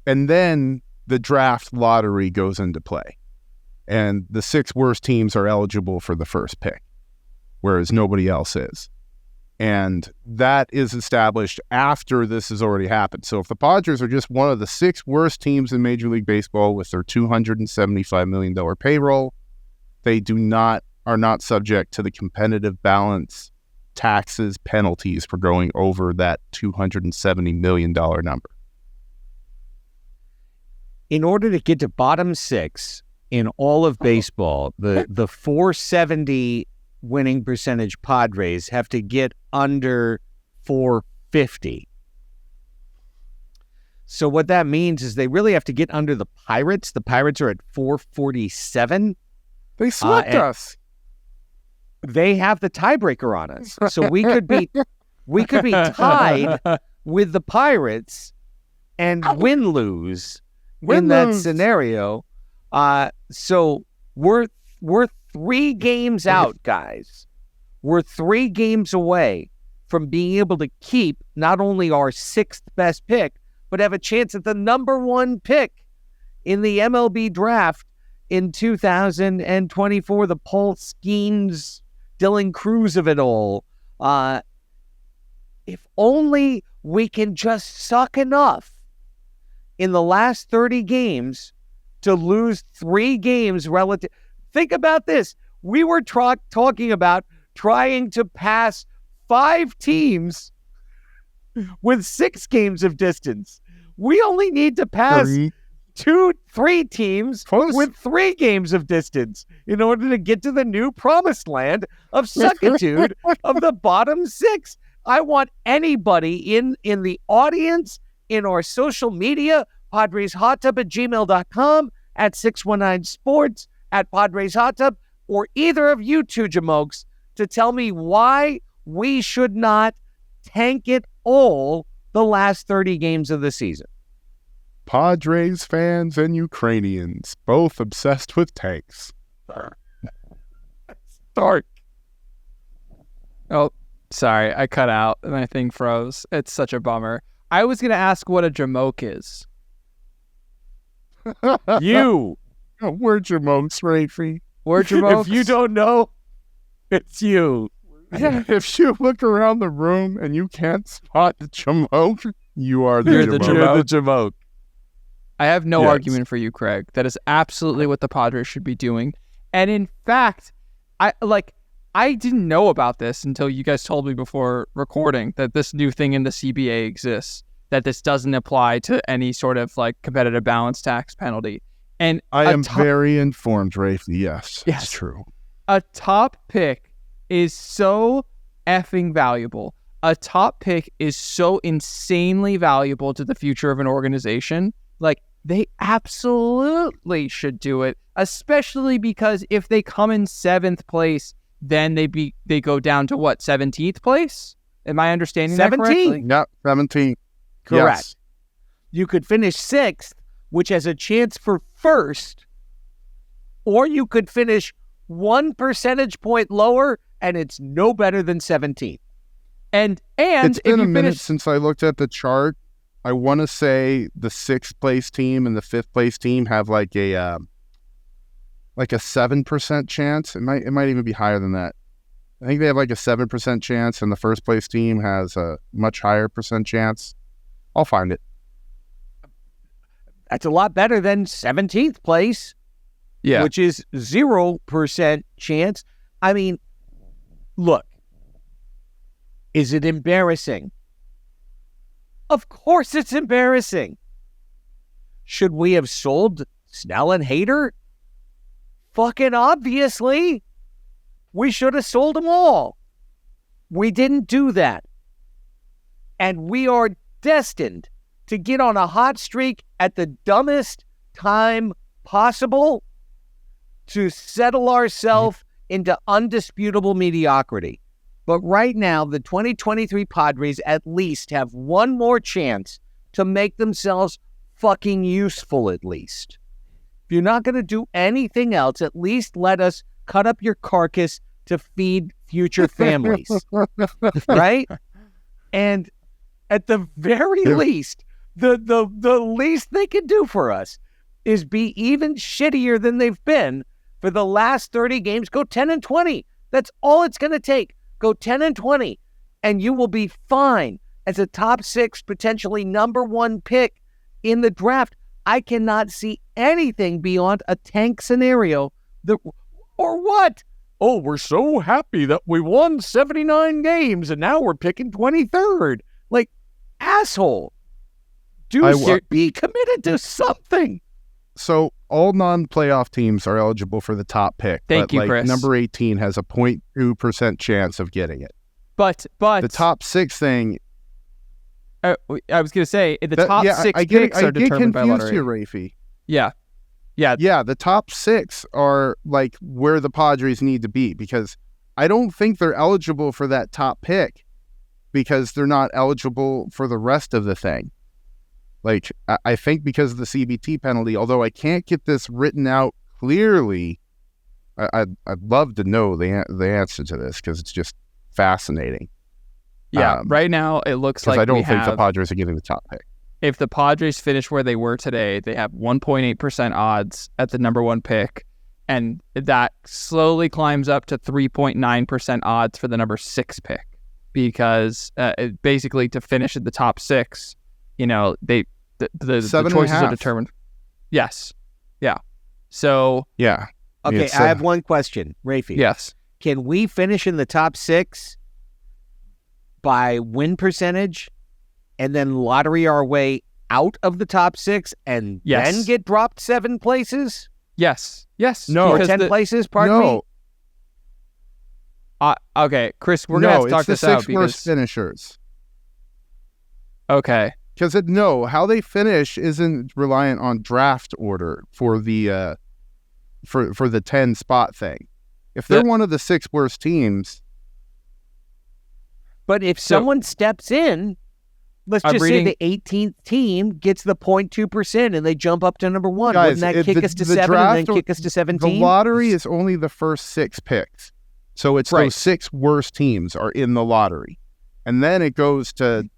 And then the draft lottery goes into play. And the 6 worst teams are eligible for the first pick, whereas nobody else is. And that is established after this has already happened. So if the Padres are just one of the 6 worst teams in Major League Baseball with their $275 million payroll, they are not subject to the competitive balance taxes penalties for going over that $270 million number. In order to get to bottom 6 in all of baseball, the 470 winning percentage Padres have to get under 450. So what that means is they really have to get under the Pirates. The Pirates are at 447. They swept us. They have the tiebreaker on us. So we could be tied with the Pirates and win-lose in that scenario. So we're 3 games out, guys. We're 3 games away from being able to keep not only our 6th best pick, but have a chance at the number 1 pick in the MLB draft in 2024. The Paul Skeens, Dylan Cruz of it all. If only we can just suck enough in the last 30 games to lose 3 games relative. Think about this. We were talking about trying to pass 5 teams with 6 games of distance. We only need to pass 3 teams with 3 games of distance in order to get to the new promised land of suckitude of the bottom 6. I want anybody in the audience, in our social media, PadresHotTub@gmail.com, at 619sports, at Padres Hot Tub, or either of you two jamokes to tell me why we should not tank it all the last 30 games of the season. Padres fans and Ukrainians, both obsessed with tanks. Dark. Oh, sorry, I cut out and my thing froze. It's such a bummer. I was going to ask what a jamoke is. You. We're jamokes, Raphie. We're jamokes. If you don't know, it's you. If you look around the room and you can't spot the jamoke, you are the You're jamoke. You're the jamoke. I have no Yes. argument for you, Craig. That is absolutely what the Padres should be doing. And in fact, I didn't know about this until you guys told me before recording that this new thing in the CBA exists, that this doesn't apply to any sort of like competitive balance tax penalty. And I am very informed, Raphie. Yes, Yes. it's true. a top pick is so effing valuable. A top pick is so insanely valuable to the future of an organization. Like, they absolutely should do it, especially because if they come in 7th place, then they go down to what, 17th place? Am I understanding that 17? correctly? Yep, 17. Correct. Yes. You could finish 6th, which has a chance for 1st, or you could finish 1 percentage point lower, and it's no better than 17th. And It's if been a you minute finish, since I looked at the chart. I want to say the 6th place team and the 5th place team have like a 7% chance. It might even be higher than that. I think they have like a 7% chance, and the 1st place team has a much higher percent chance. I'll find it. That's a lot better than 17th place, yeah, which is 0% chance. I mean, look, is it embarrassing? Of course it's embarrassing. Should we have sold Snell and Hader fucking obviously, we should have sold them all. We didn't do that. And we are destined to get on a hot streak at the dumbest time possible to settle ourselves into undisputable mediocrity. But right now, the 2023 Padres at least have one more chance to make themselves fucking useful, at least. If you're not going to do anything else, at least let us cut up your carcass to feed future families. Right? And at the very least, the least they can do for us is be even shittier than they've been for the last 30 games. Go 10-20. That's all it's going to take. Go 10-20, and you will be fine as a top 6, potentially number 1 pick in the draft. I cannot see anything beyond a tank scenario. Or what? Oh, we're so happy that we won 79 games, and now we're picking 23rd. Like, asshole. Be committed to something. So all non-playoff teams are eligible for the top pick. Thank you, Chris. Number 18 has a 0.2% chance of getting it. But the top 6 thing. I was going to say the top 6 picks are determined by lottery. I get confused here, Raphie. Yeah. The top 6 are like where the Padres need to be, because I don't think they're eligible for that top pick because they're not eligible for the rest of the thing. Like, I think because of the CBT penalty, although I can't get this written out clearly, I'd love to know the answer to this because it's just fascinating. Yeah, right now it looks like I don't think the Padres are getting the top pick. If the Padres finish where they were today, they have 1.8% odds at the number 1 pick, and that slowly climbs up to 3.9% odds for the number 6 pick, because basically to finish at the top 6, you know, the choices are determined. Yes. Yeah. So. Yeah. Okay, I have one question, Raphie. Yes. Can we finish in the top 6 by win percentage and then lottery our way out of the top 6 and then get dropped 7 places? Yes. No. Or 10 places, pardon me? Okay, Chris, we're going to have to talk this out. It's the 6 worst finishers. Okay. Because how they finish isn't reliant on draft order for the for the 10 spot thing. If they're one of the 6 worst teams. But if someone steps in, let's just say the 18th team gets the 0.2% and they jump up to number 1. Guys, wouldn't that kick us to 7 and then kick us to 17? The lottery is only the first 6 picks. So it's those 6 worst teams are in the lottery. And then it goes to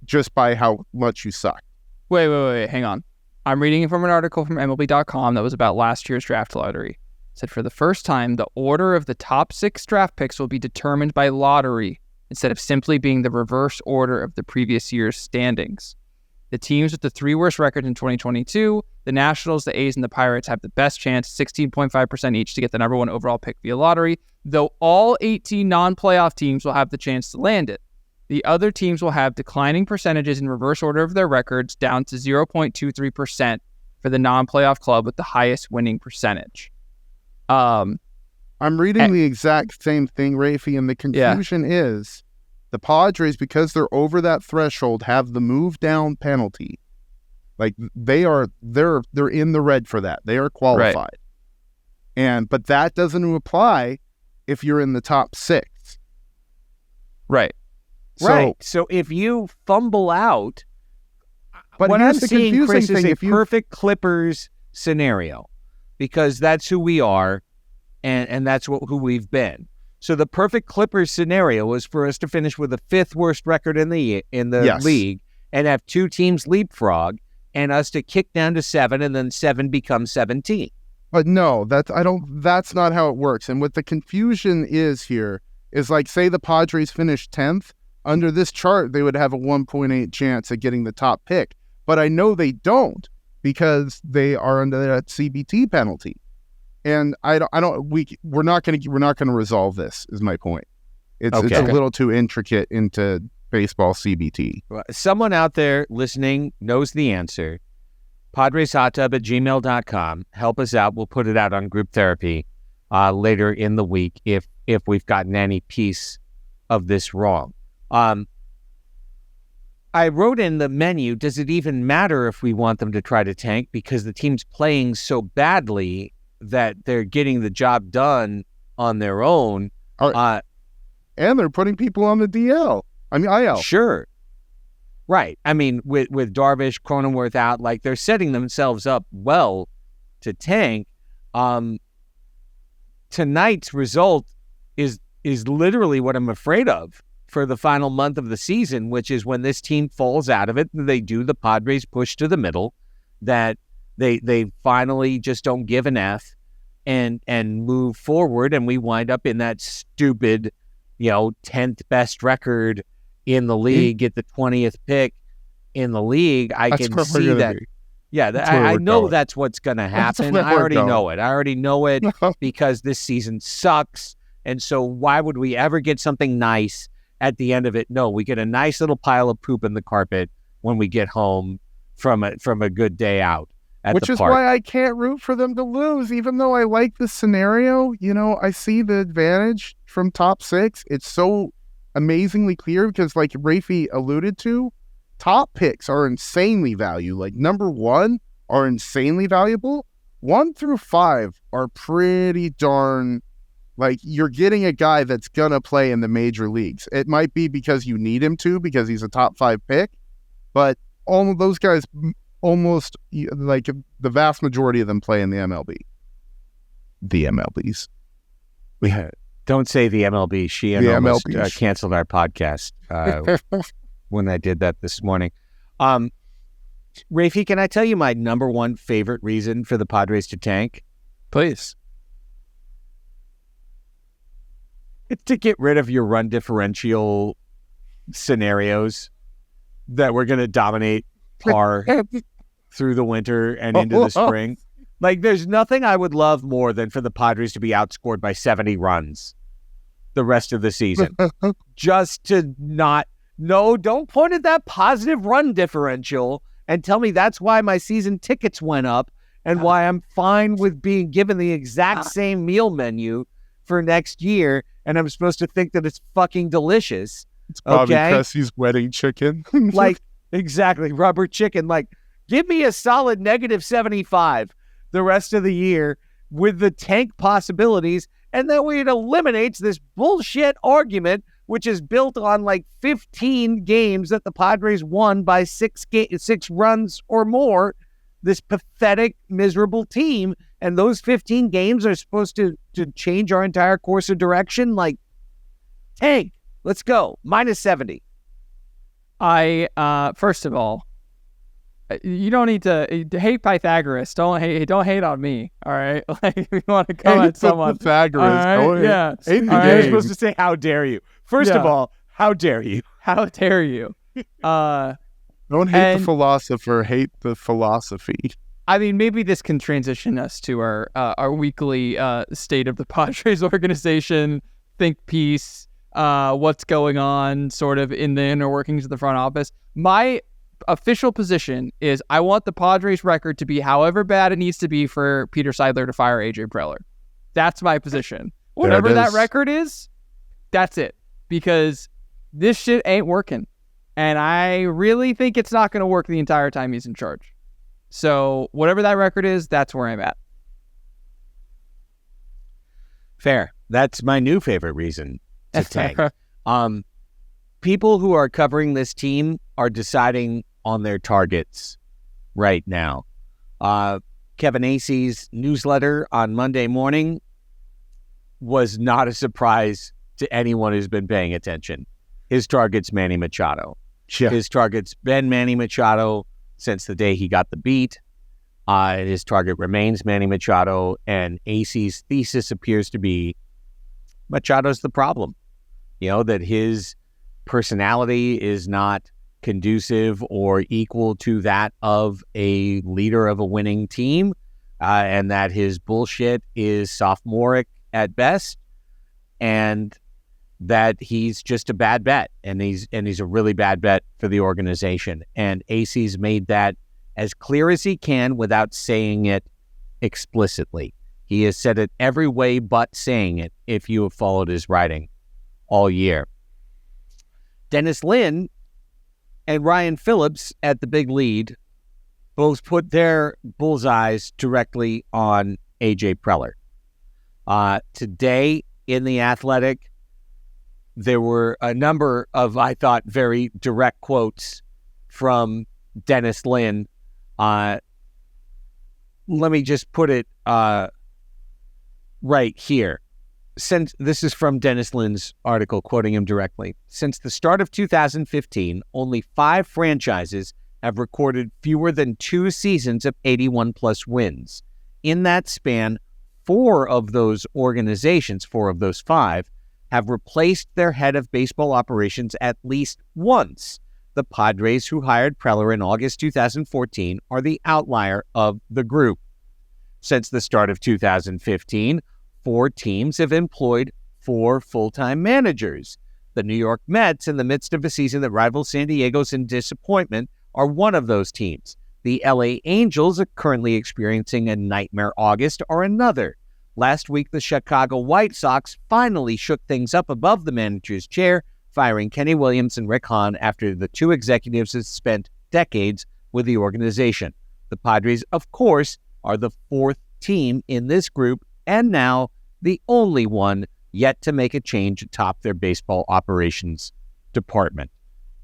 just by how much you suck. Wait, hang on. I'm reading from an article from MLB.com that was about last year's draft lottery. It said for the first time, the order of the top 6 draft picks will be determined by lottery instead of simply being the reverse order of the previous year's standings. The teams with the 3 worst records in 2022, the Nationals, the A's, and the Pirates have the best chance, 16.5% each, to get the number 1 overall pick via lottery, though all 18 non-playoff teams will have the chance to land it. The other teams will have declining percentages in reverse order of their records, down to 0.23% for the non-playoff club with the highest winning percentage. I'm reading the exact same thing, Raphie, and the confusion is the Padres, because they're over that threshold, have the move down penalty. Like they're in the red for that. They are qualified. Right. But that doesn't apply if you're in the top 6. Right. So if you fumble out, but what I'm seeing, Chris, is a perfect Clippers scenario, because that's who we are, and that's who we've been. So the perfect Clippers scenario was for us to finish with the 5th worst record in the league and have 2 teams leapfrog, and us to kick down to 7, and then 7 becomes 17. But no, that's not how it works. And what the confusion is here is, like, say the Padres finish 10th. Under this chart, they would have a 1.8 chance at getting the top pick. But I know they don't, because they are under that CBT penalty. And we're not going to resolve this, is my point. It's a little too intricate into baseball CBT. Well, someone out there listening knows the answer. PadresHotTub@gmail.com. Help us out. We'll put it out on group therapy later in the week if we've gotten any piece of this wrong. I wrote in the menu, does it even matter if we want them to try to tank? Because the team's playing so badly that they're getting the job done on their own. And they're putting people on the IL. Sure. Right. I mean, with Darvish, Cronenworth out, like they're setting themselves up well to tank. Tonight's result is literally what I'm afraid of for the final month of the season, which is when this team falls out of it, they do the Padres push to the middle, that they finally just don't give an F and move forward, and we wind up in that stupid, 10th best record in the league, get the 20th pick in the league. I can see that. Yeah, I know that's what's going to happen. I already know it. I already know it because this season sucks. And so why would we ever get something nice at the end of it? No, we get a nice little pile of poop in the carpet when we get home from a good day out at Which the is park. why I can't root for them to lose, even though I like the scenario. I see the advantage from top 6. It's so amazingly clear because, like Raphie alluded to, top picks are insanely valuable. Like number 1 are insanely valuable. 1 through 5 are pretty darn, like you're getting a guy that's going to play in the major leagues. It might be because you need him to, because he's a top 5 pick, but all of those guys, almost like the vast majority of them play in the MLB. The MLBs. Don't say the MLB. She almost canceled our podcast when I did that this morning. Raphie, can I tell you my number 1 favorite reason for the Padres to tank? Please. It's to get rid of your run differential scenarios that we're going to dominate par through the winter and into the spring. Like, there's nothing I would love more than for the Padres to be outscored by 70 runs the rest of the season. Just to don't point at that positive run differential and tell me that's why my season tickets went up and why I'm fine with being given the exact same meal menu for next year, and I'm supposed to think that it's fucking delicious. It's Bobby Cressy's wedding chicken. Like, exactly, rubber chicken. Like, give me a solid -75 the rest of the year with the tank possibilities, and that way it eliminates this bullshit argument, which is built on like 15 games that the Padres won by 6 runs or more. This pathetic, miserable team, and those 15 games are supposed to change our entire course of direction. Like, tank, let's go, -70. First of all, you don't need to hate Pythagoras. Don't hate on me. All right, like if you want to come at someone, Pythagoras. All right? Yeah, hate the You're game. supposed to say, "How dare you?" First of all, how dare you? How dare you? Don't hate the philosopher. Hate the philosophy. I mean, maybe this can transition us to our weekly state of the Padres organization think piece. What's going on, sort of in the inner workings of the front office. My official position is I want the Padres record to be however bad it needs to be for Peter Seidler to fire AJ Preller. That's my position. Whatever that record is, that's it. Because this shit ain't working. And I really think it's not going to work the entire time he's in charge. So whatever that record is, that's where I'm at. Fair. That's my new favorite reason to tank. People who are covering this team are deciding on their targets right now. Kevin Acey's newsletter on Monday morning was not a surprise to anyone who's been paying attention. His target's Manny Machado. Yeah. His target's been Manny Machado since the day he got the beat. His target remains Manny Machado, and Acey's thesis appears to be Machado's the problem. That his personality is not conducive or equal to that of a leader of a winning team, and that his bullshit is sophomoric at best, and that he's just a bad bet, and he's a really bad bet for the organization. And Acey's made that as clear as he can without saying it explicitly. He has said it every way but saying it if you have followed his writing all year. Dennis Lin and Ryan Phillips at the big lead both put their bullseyes directly on A.J. Preller. Today in The Athletic, there were a number of, I thought, very direct quotes from Dennis Lin. Let me just put it right here. Since this is from Dennis Lin's article, quoting him directly. Since the start of 2015, only 5 franchises have recorded fewer than 2 seasons of 81-plus wins. In that span, 4 of those organizations, 4 of those 5, have replaced their head of baseball operations at least once. The Padres, who hired Preller in August 2014, are the outlier of the group. Since the start of 2015, 4 teams have employed 4 full-time managers. The New York Mets, in the midst of a season that rivals San Diego's in disappointment, are one of those teams. The LA Angels, currently experiencing a nightmare August, are another. Last week, the Chicago White Sox finally shook things up above the manager's chair, firing Kenny Williams and Rick Hahn after the 2 executives had spent decades with the organization. The Padres, of course, are the 4th team in this group, and now the only one yet to make a change atop their baseball operations department.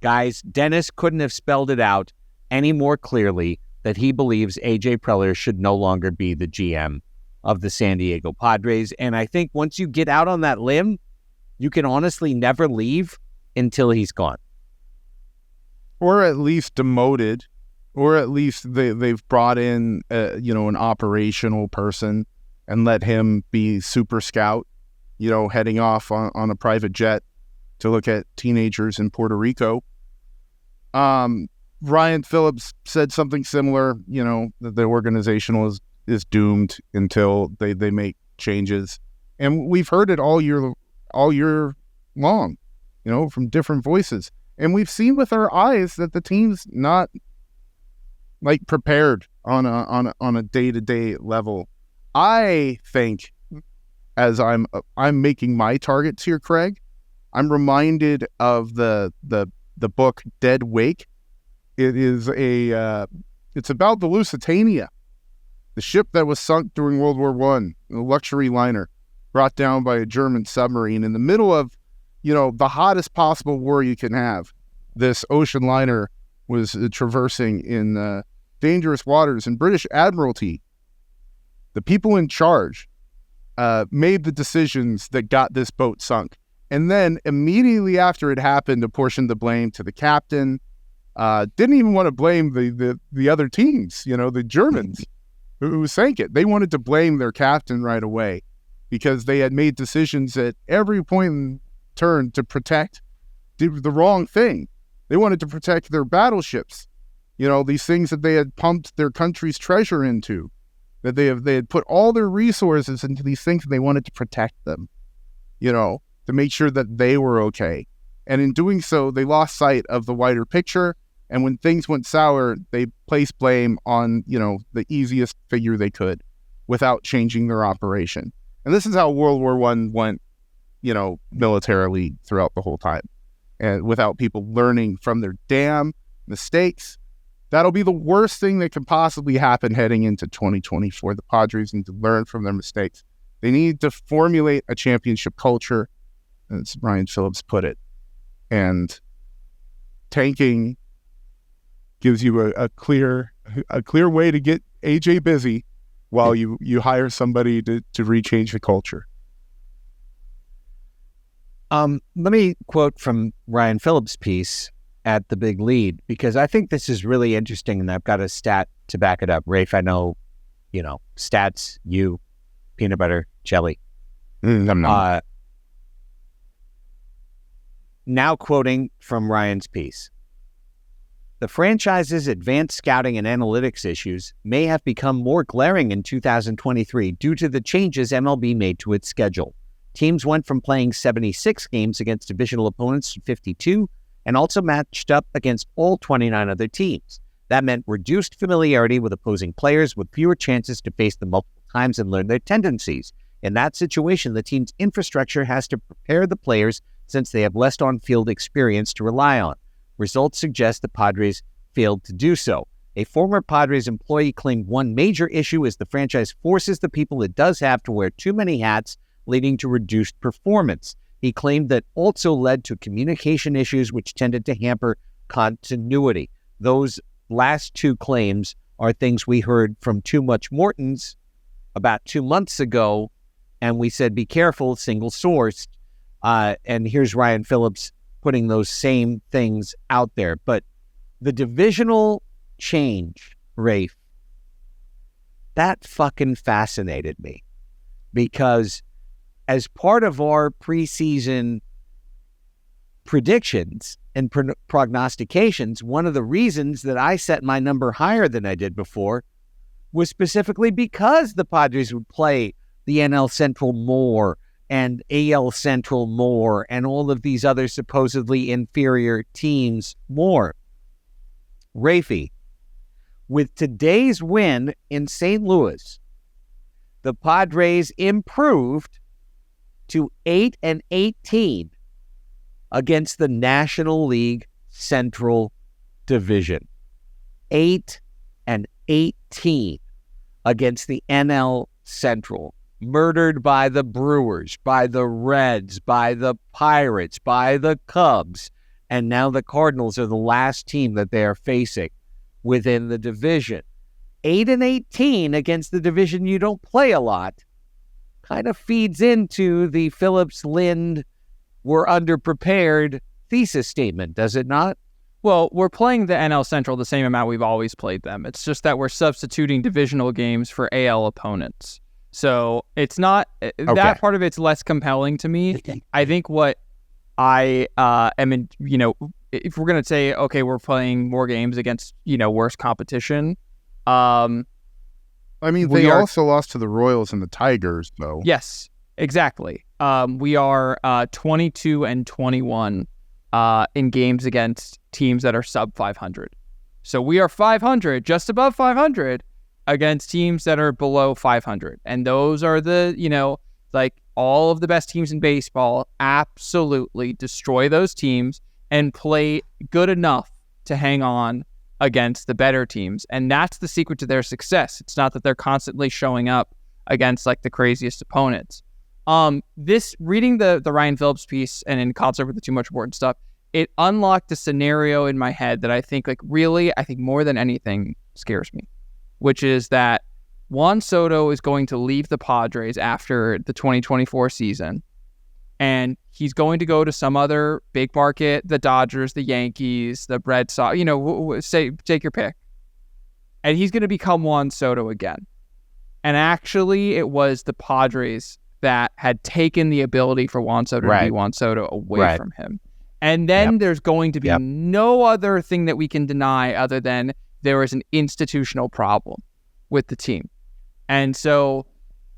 Guys, Dennis couldn't have spelled it out any more clearly that he believes A.J. Preller should no longer be the GM of the San Diego Padres. And I think once you get out on that limb, you can honestly never leave until he's gone. Or at least demoted, or at least they've brought in an operational person and let him be super scout, heading off on a private jet to look at teenagers in Puerto Rico. Ryan Phillips said something similar, that the organization is doomed until they make changes. And we've heard it all year long, from different voices. And we've seen with our eyes that the team's not prepared on a day-to-day level. I think, as I'm making my targets here, Craig, I'm reminded of the book Dead Wake. It is it's about the Lusitania, the ship that was sunk during World War I, a luxury liner brought down by a German submarine in the middle of, the hottest possible war you can have. This ocean liner was traversing in dangerous waters, and British Admiralty, the people in charge, made the decisions that got this boat sunk. And then immediately after it happened, apportioned the blame to the captain. Didn't even want to blame the other teams, the Germans who sank it. They wanted to blame their captain right away because they had made decisions at every point in turn to protect the wrong thing. They wanted to protect their battleships, these things that they had pumped their country's treasure into, that they had put all their resources into these things, and they wanted to protect them, to make sure that they were okay. And in doing so, they lost sight of the wider picture. And when things went sour, they placed blame on, the easiest figure they could without changing their operation. And this is how World War I went, militarily throughout the whole time. And without people learning from their damn mistakes, that'll be the worst thing that could possibly happen heading into 2024. The Padres need to learn from their mistakes. They need to formulate a championship culture, as Ryan Phillips put it. And tanking gives you a clear way to get AJ busy while you hire somebody to rechange the culture. Let me quote from Ryan Phillips' piece at the big lead, because I think this is really interesting, and I've got a stat to back it up. Rafe, I know, stats, you, peanut butter, jelly. Now quoting from Ryan's piece. The franchise's advanced scouting and analytics issues may have become more glaring in 2023 due to the changes MLB made to its schedule. Teams went from playing 76 games against divisional opponents to 52, and also matched up against all 29 other teams. That meant reduced familiarity with opposing players with fewer chances to face them multiple times and learn their tendencies. In that situation, the team's infrastructure has to prepare the players since they have less on-field experience to rely on. Results suggest the Padres failed to do so. A former Padres employee claimed one major issue is the franchise forces the people it does have to wear too many hats, leading to reduced performance. He claimed that also led to communication issues which tended to hamper continuity. Those last two claims are things we heard from Too Much Morton's about 2 months ago, and we said, be careful, single-sourced. And here's Ryan Phillips putting those same things out there. But the divisional change, Rafe, that fucking fascinated me. Because as part of our preseason predictions and prognostications, one of the reasons that I set my number higher than I did before was specifically because the Padres would play the NL Central more and AL Central more and all of these other supposedly inferior teams more. Raphie, with today's win in St. Louis, the Padres improved to 8-18 against the National League Central Division. 8-18 against the NL Central. Murdered by the Brewers, by the Reds, by the Pirates, by the Cubs, and now the Cardinals are the last team that they are facing within the division. 8-18 against the division you don't play a lot kind of feeds into the Phillips Lind we're underprepared thesis statement, does it not? Well, we're playing the NL Central the same amount we've always played them. It's just that we're substituting divisional games for AL opponents. So it's not, that part of it's less compelling to me. I think what I am in, if we're going to say, okay, we're playing more games against, worse competition. They also lost to the Royals and the Tigers, though. Yes, exactly. We are 22-21 in games against teams that are sub 500. So we are 500, just above 500, against teams that are below 500. And those are the, all of the best teams in baseball. Absolutely destroy those teams and play good enough to hang on against the better teams. And that's the secret to their success. It's not that they're constantly showing up against the craziest opponents. Reading the Ryan Phillips piece and in concert with the Too Much Important stuff, it unlocked a scenario in my head that I think more than anything scares me, which is that Juan Soto is going to leave the Padres after the 2024 season, and he's going to go to some other big market, the Dodgers, the Yankees, the Red Sox, take your pick. And he's going to become Juan Soto again. And actually, it was the Padres that had taken the ability for Juan Soto to be Juan Soto away from him. And then there's going to be no other thing that we can deny other than there is an institutional problem with the team. And so,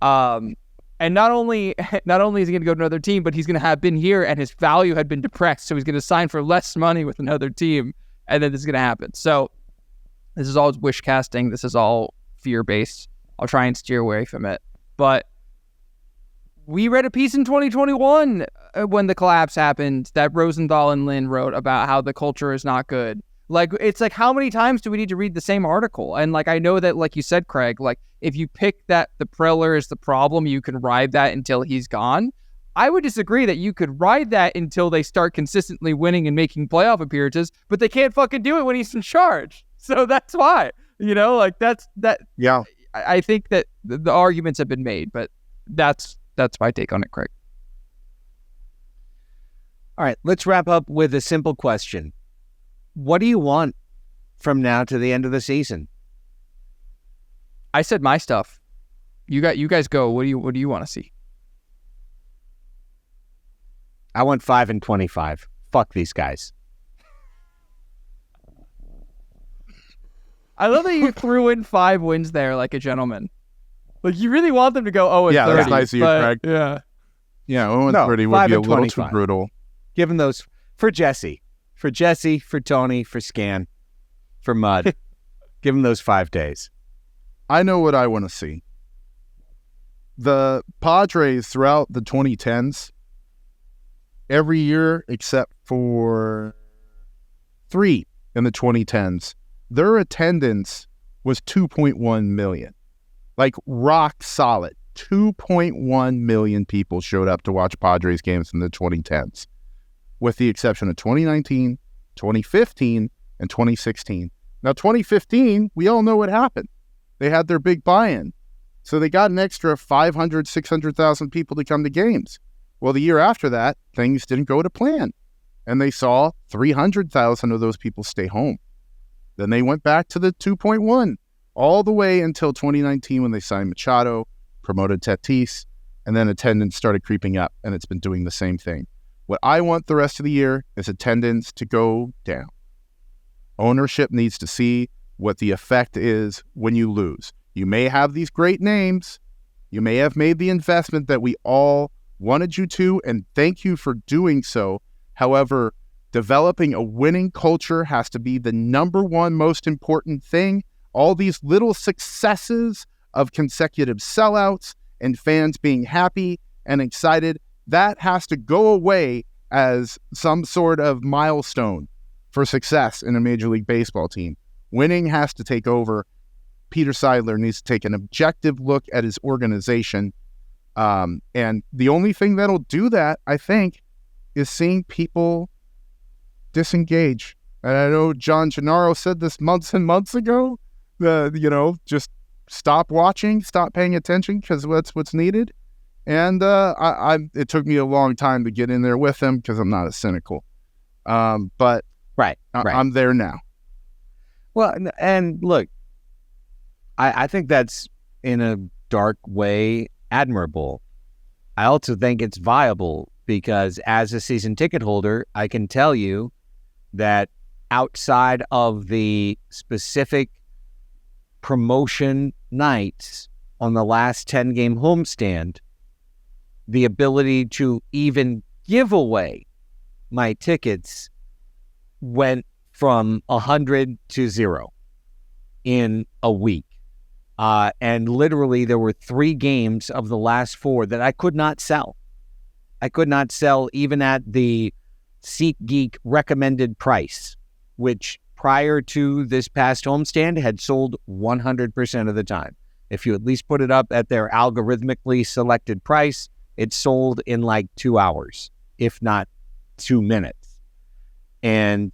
and not only is he going to go to another team, but he's going to have been here and his value had been depressed. So he's going to sign for less money with another team. And then this is going to happen. So this is all wish casting. This is all fear-based. I'll try and steer away from it. But we read a piece in 2021 when the collapse happened that Rosenthal and Lynn wrote about how the culture is not good. It's how many times do we need to read the same article? And I know that, like you said, Craig, if you pick that the Preller is the problem, you can ride that until he's gone. I would disagree that you could ride that until they start consistently winning and making playoff appearances, but they can't fucking do it when he's in charge. So that's why, that's that. Yeah. I think that the arguments have been made, but that's my take on it, Craig. All right, let's wrap up with a simple question. What do you want from now to the end of the season? I said my stuff. You guys go. What do you want to see? I want 5-25. Fuck these guys. I love that you threw in 5 wins there like a gentleman. You really want them to go 0-30. Yeah, that's nice of you, Craig. Yeah. Yeah, 0-30 would be a little too brutal. Give them those for Jesse. For Jesse, for Tony, for Scan, for Mud. Give them those 5 days. I know what I want to see. The Padres throughout the 2010s, every year except for 3 in the 2010s, their attendance was 2.1 million. Like rock solid. 2.1 million people showed up to watch Padres games in the 2010s, with the exception of 2019, 2015, and 2016. Now, 2015, we all know what happened. They had their big buy-in. So they got an extra 500, 600,000 people to come to games. Well, the year after that, things didn't go to plan. And they saw 300,000 of those people stay home. Then they went back to the 2.1 all the way until 2019 when they signed Machado, promoted Tatis, and then attendance started creeping up, and it's been doing the same thing. What I want the rest of the year is attendance to go down. Ownership needs to see what the effect is when you lose. You may have these great names. You may have made the investment that we all wanted you to, and thank you for doing so. However, developing a winning culture has to be the number one most important thing. All these little successes of consecutive sellouts and fans being happy and excited, that has to go away as some sort of milestone for success in a Major League Baseball team. Winning has to take over. Peter Seidler needs to take an objective look at his organization. And the only thing that'll do that, I think, is seeing people disengage. And I know John Gennaro said this months and months ago, just stop watching, stop paying attention, because that's what's needed. And it took me a long time to get in there with him because I'm not as cynical. But right. I'm there now. Well, and look, I think that's in a dark way admirable. I also think it's viable because as a season ticket holder, I can tell you that outside of the specific promotion nights on the last 10-game homestand, the ability to even give away my tickets went from 100 to 0 in a week. And literally there were 3 games of the last 4 that I could not sell. I could not sell even at the SeatGeek recommended price, which prior to this past homestand had sold 100% of the time. If you at least put it up at their algorithmically selected price, it sold in like 2 hours, if not 2 minutes. And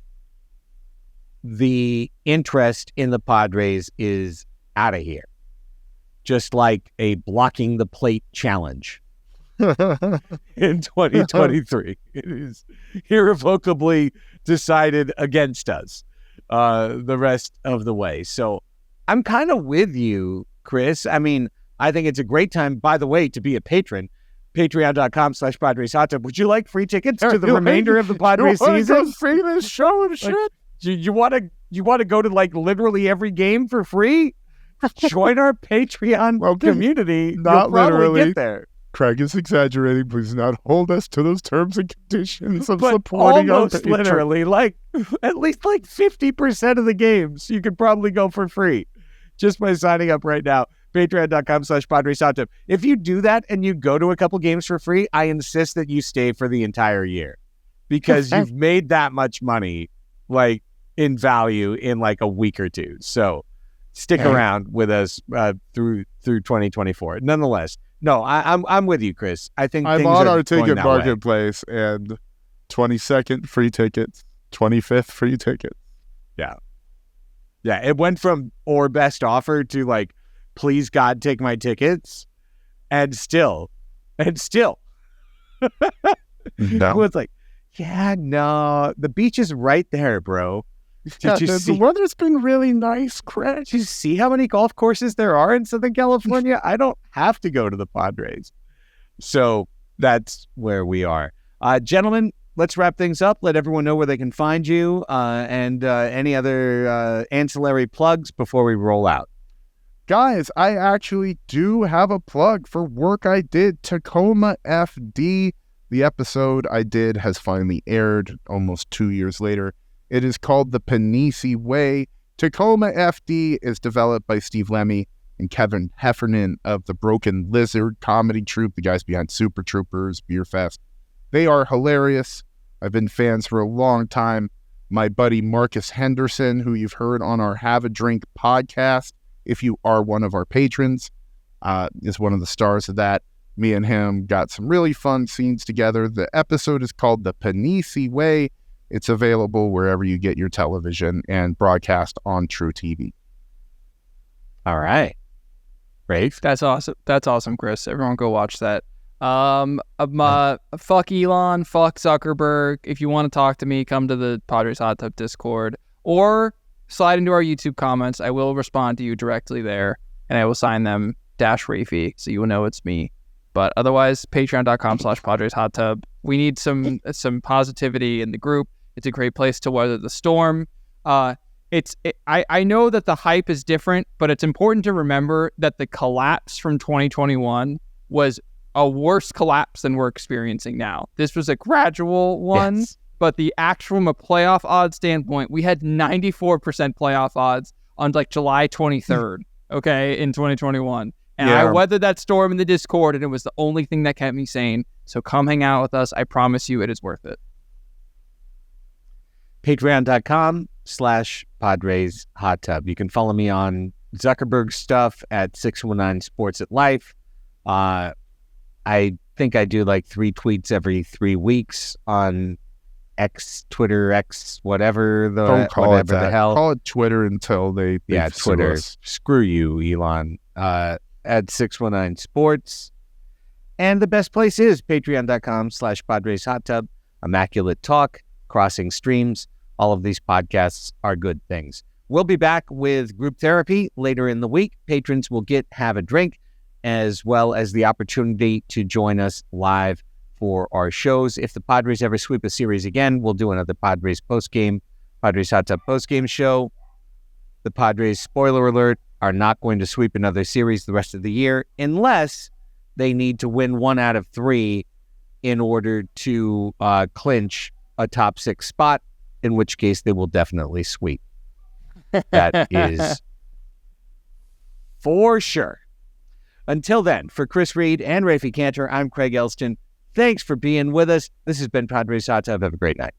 the interest in the Padres is out of here. Just like a blocking the plate challenge in 2023. It is irrevocably decided against us the rest of the way. So I'm kind of with you, Chris. I mean, I think it's a great time, by the way, to be a patron. Patreon.com/Padres Hot Tub. Would you like free tickets to the remainder of the Padres season? See this show and shit? You want to go to like literally every game for free? Join our Patreon community. Not You'll probably literally. get there. Craig is exaggerating. Please not hold us to those terms and conditions of But supporting our almost literally, like at least like 50% of the games you could probably go for free just by signing up right now. Patreon.com/Padres Hot Tub. If you do that and you go to a couple games for free, I insist that you stay for the entire year because you've made that much money, like in value in like a week or two. So stick around with us through 2024. Nonetheless, no, I'm with you, Chris. I think I'm things on are our going ticket that way. marketplace, and 22nd free tickets, 25th free tickets. Yeah, it went from or best offer to like, please God, take my tickets, and still. No. It's like, yeah, no, the beach is right there, bro. Did you see? The weather's been really nice, Craig. Did you see how many golf courses there are in Southern California? I don't have to go to the Padres. So that's where we are. Gentlemen, let's wrap things up. Let everyone know where they can find you and any other ancillary plugs before we roll out. Guys, I actually do have a plug for work I did, Tacoma FD. The episode I did has finally aired almost 2 years later. It is called The Panisi Way. Tacoma FD is developed by Steve Lemmy and Kevin Heffernan of the Broken Lizard comedy troupe, the guys behind Super Troopers, Beer Fest. They are hilarious. I've been fans for a long time. My buddy Marcus Henderson, who you've heard on our Have a Drink podcast, if you are one of our patrons, is one of the stars of that. Me and him got some really fun scenes together. The episode is called The Panisi Way. It's available wherever you get your television and broadcast on True TV. All right. Rafe? That's awesome, Chris. Everyone go watch that. Fuck Elon, fuck Zuckerberg. If you want to talk to me, come to the Padres Hot Tub Discord or slide into our YouTube comments. I will respond to you directly there, and I will sign them -Raphie, so you will know it's me. But otherwise, patreon.com/Padres Hot Tub. We need some positivity in the group. It's a great place to weather the storm. I know that the hype is different, but it's important to remember that the collapse from 2021 was a worse collapse than we're experiencing now. This was a gradual one, yes. But the actual from a playoff odds standpoint, we had 94% playoff odds on like July 23rd, okay, in 2021. And I weathered that storm in the Discord, and it was the only thing that kept me sane. So come hang out with us. I promise you it is worth it. Patreon.com/Padres Hot Tub. You can follow me on Zuckerberg stuff at 619 Sports at Life. I think I do like 3 tweets every 3 weeks on X, Twitter, X, whatever the Don't call whatever it that. The hell. Call it Twitter until they Twitter. Us. Screw you, Elon. At 619 Sports. And the best place is patreon.com/Padres Hot Tub. Immaculate Talk, Crossing Streams. All of these podcasts are good things. We'll be back with group therapy later in the week. Patrons will have a drink, as well as the opportunity to join us live for our shows. If the Padres ever sweep a series again, we'll do another Padres Hot Tub postgame show. The Padres, spoiler alert, are not going to sweep another series the rest of the year unless they need to win 1 out of 3 in order to clinch a top 6 spot, in which case they will definitely sweep. That is for sure. Until then, for Chris Reed and Raphie Cantor, I'm Craig Elsten. Thanks for being with us. This has been Padres Hot Tub. Have a great night.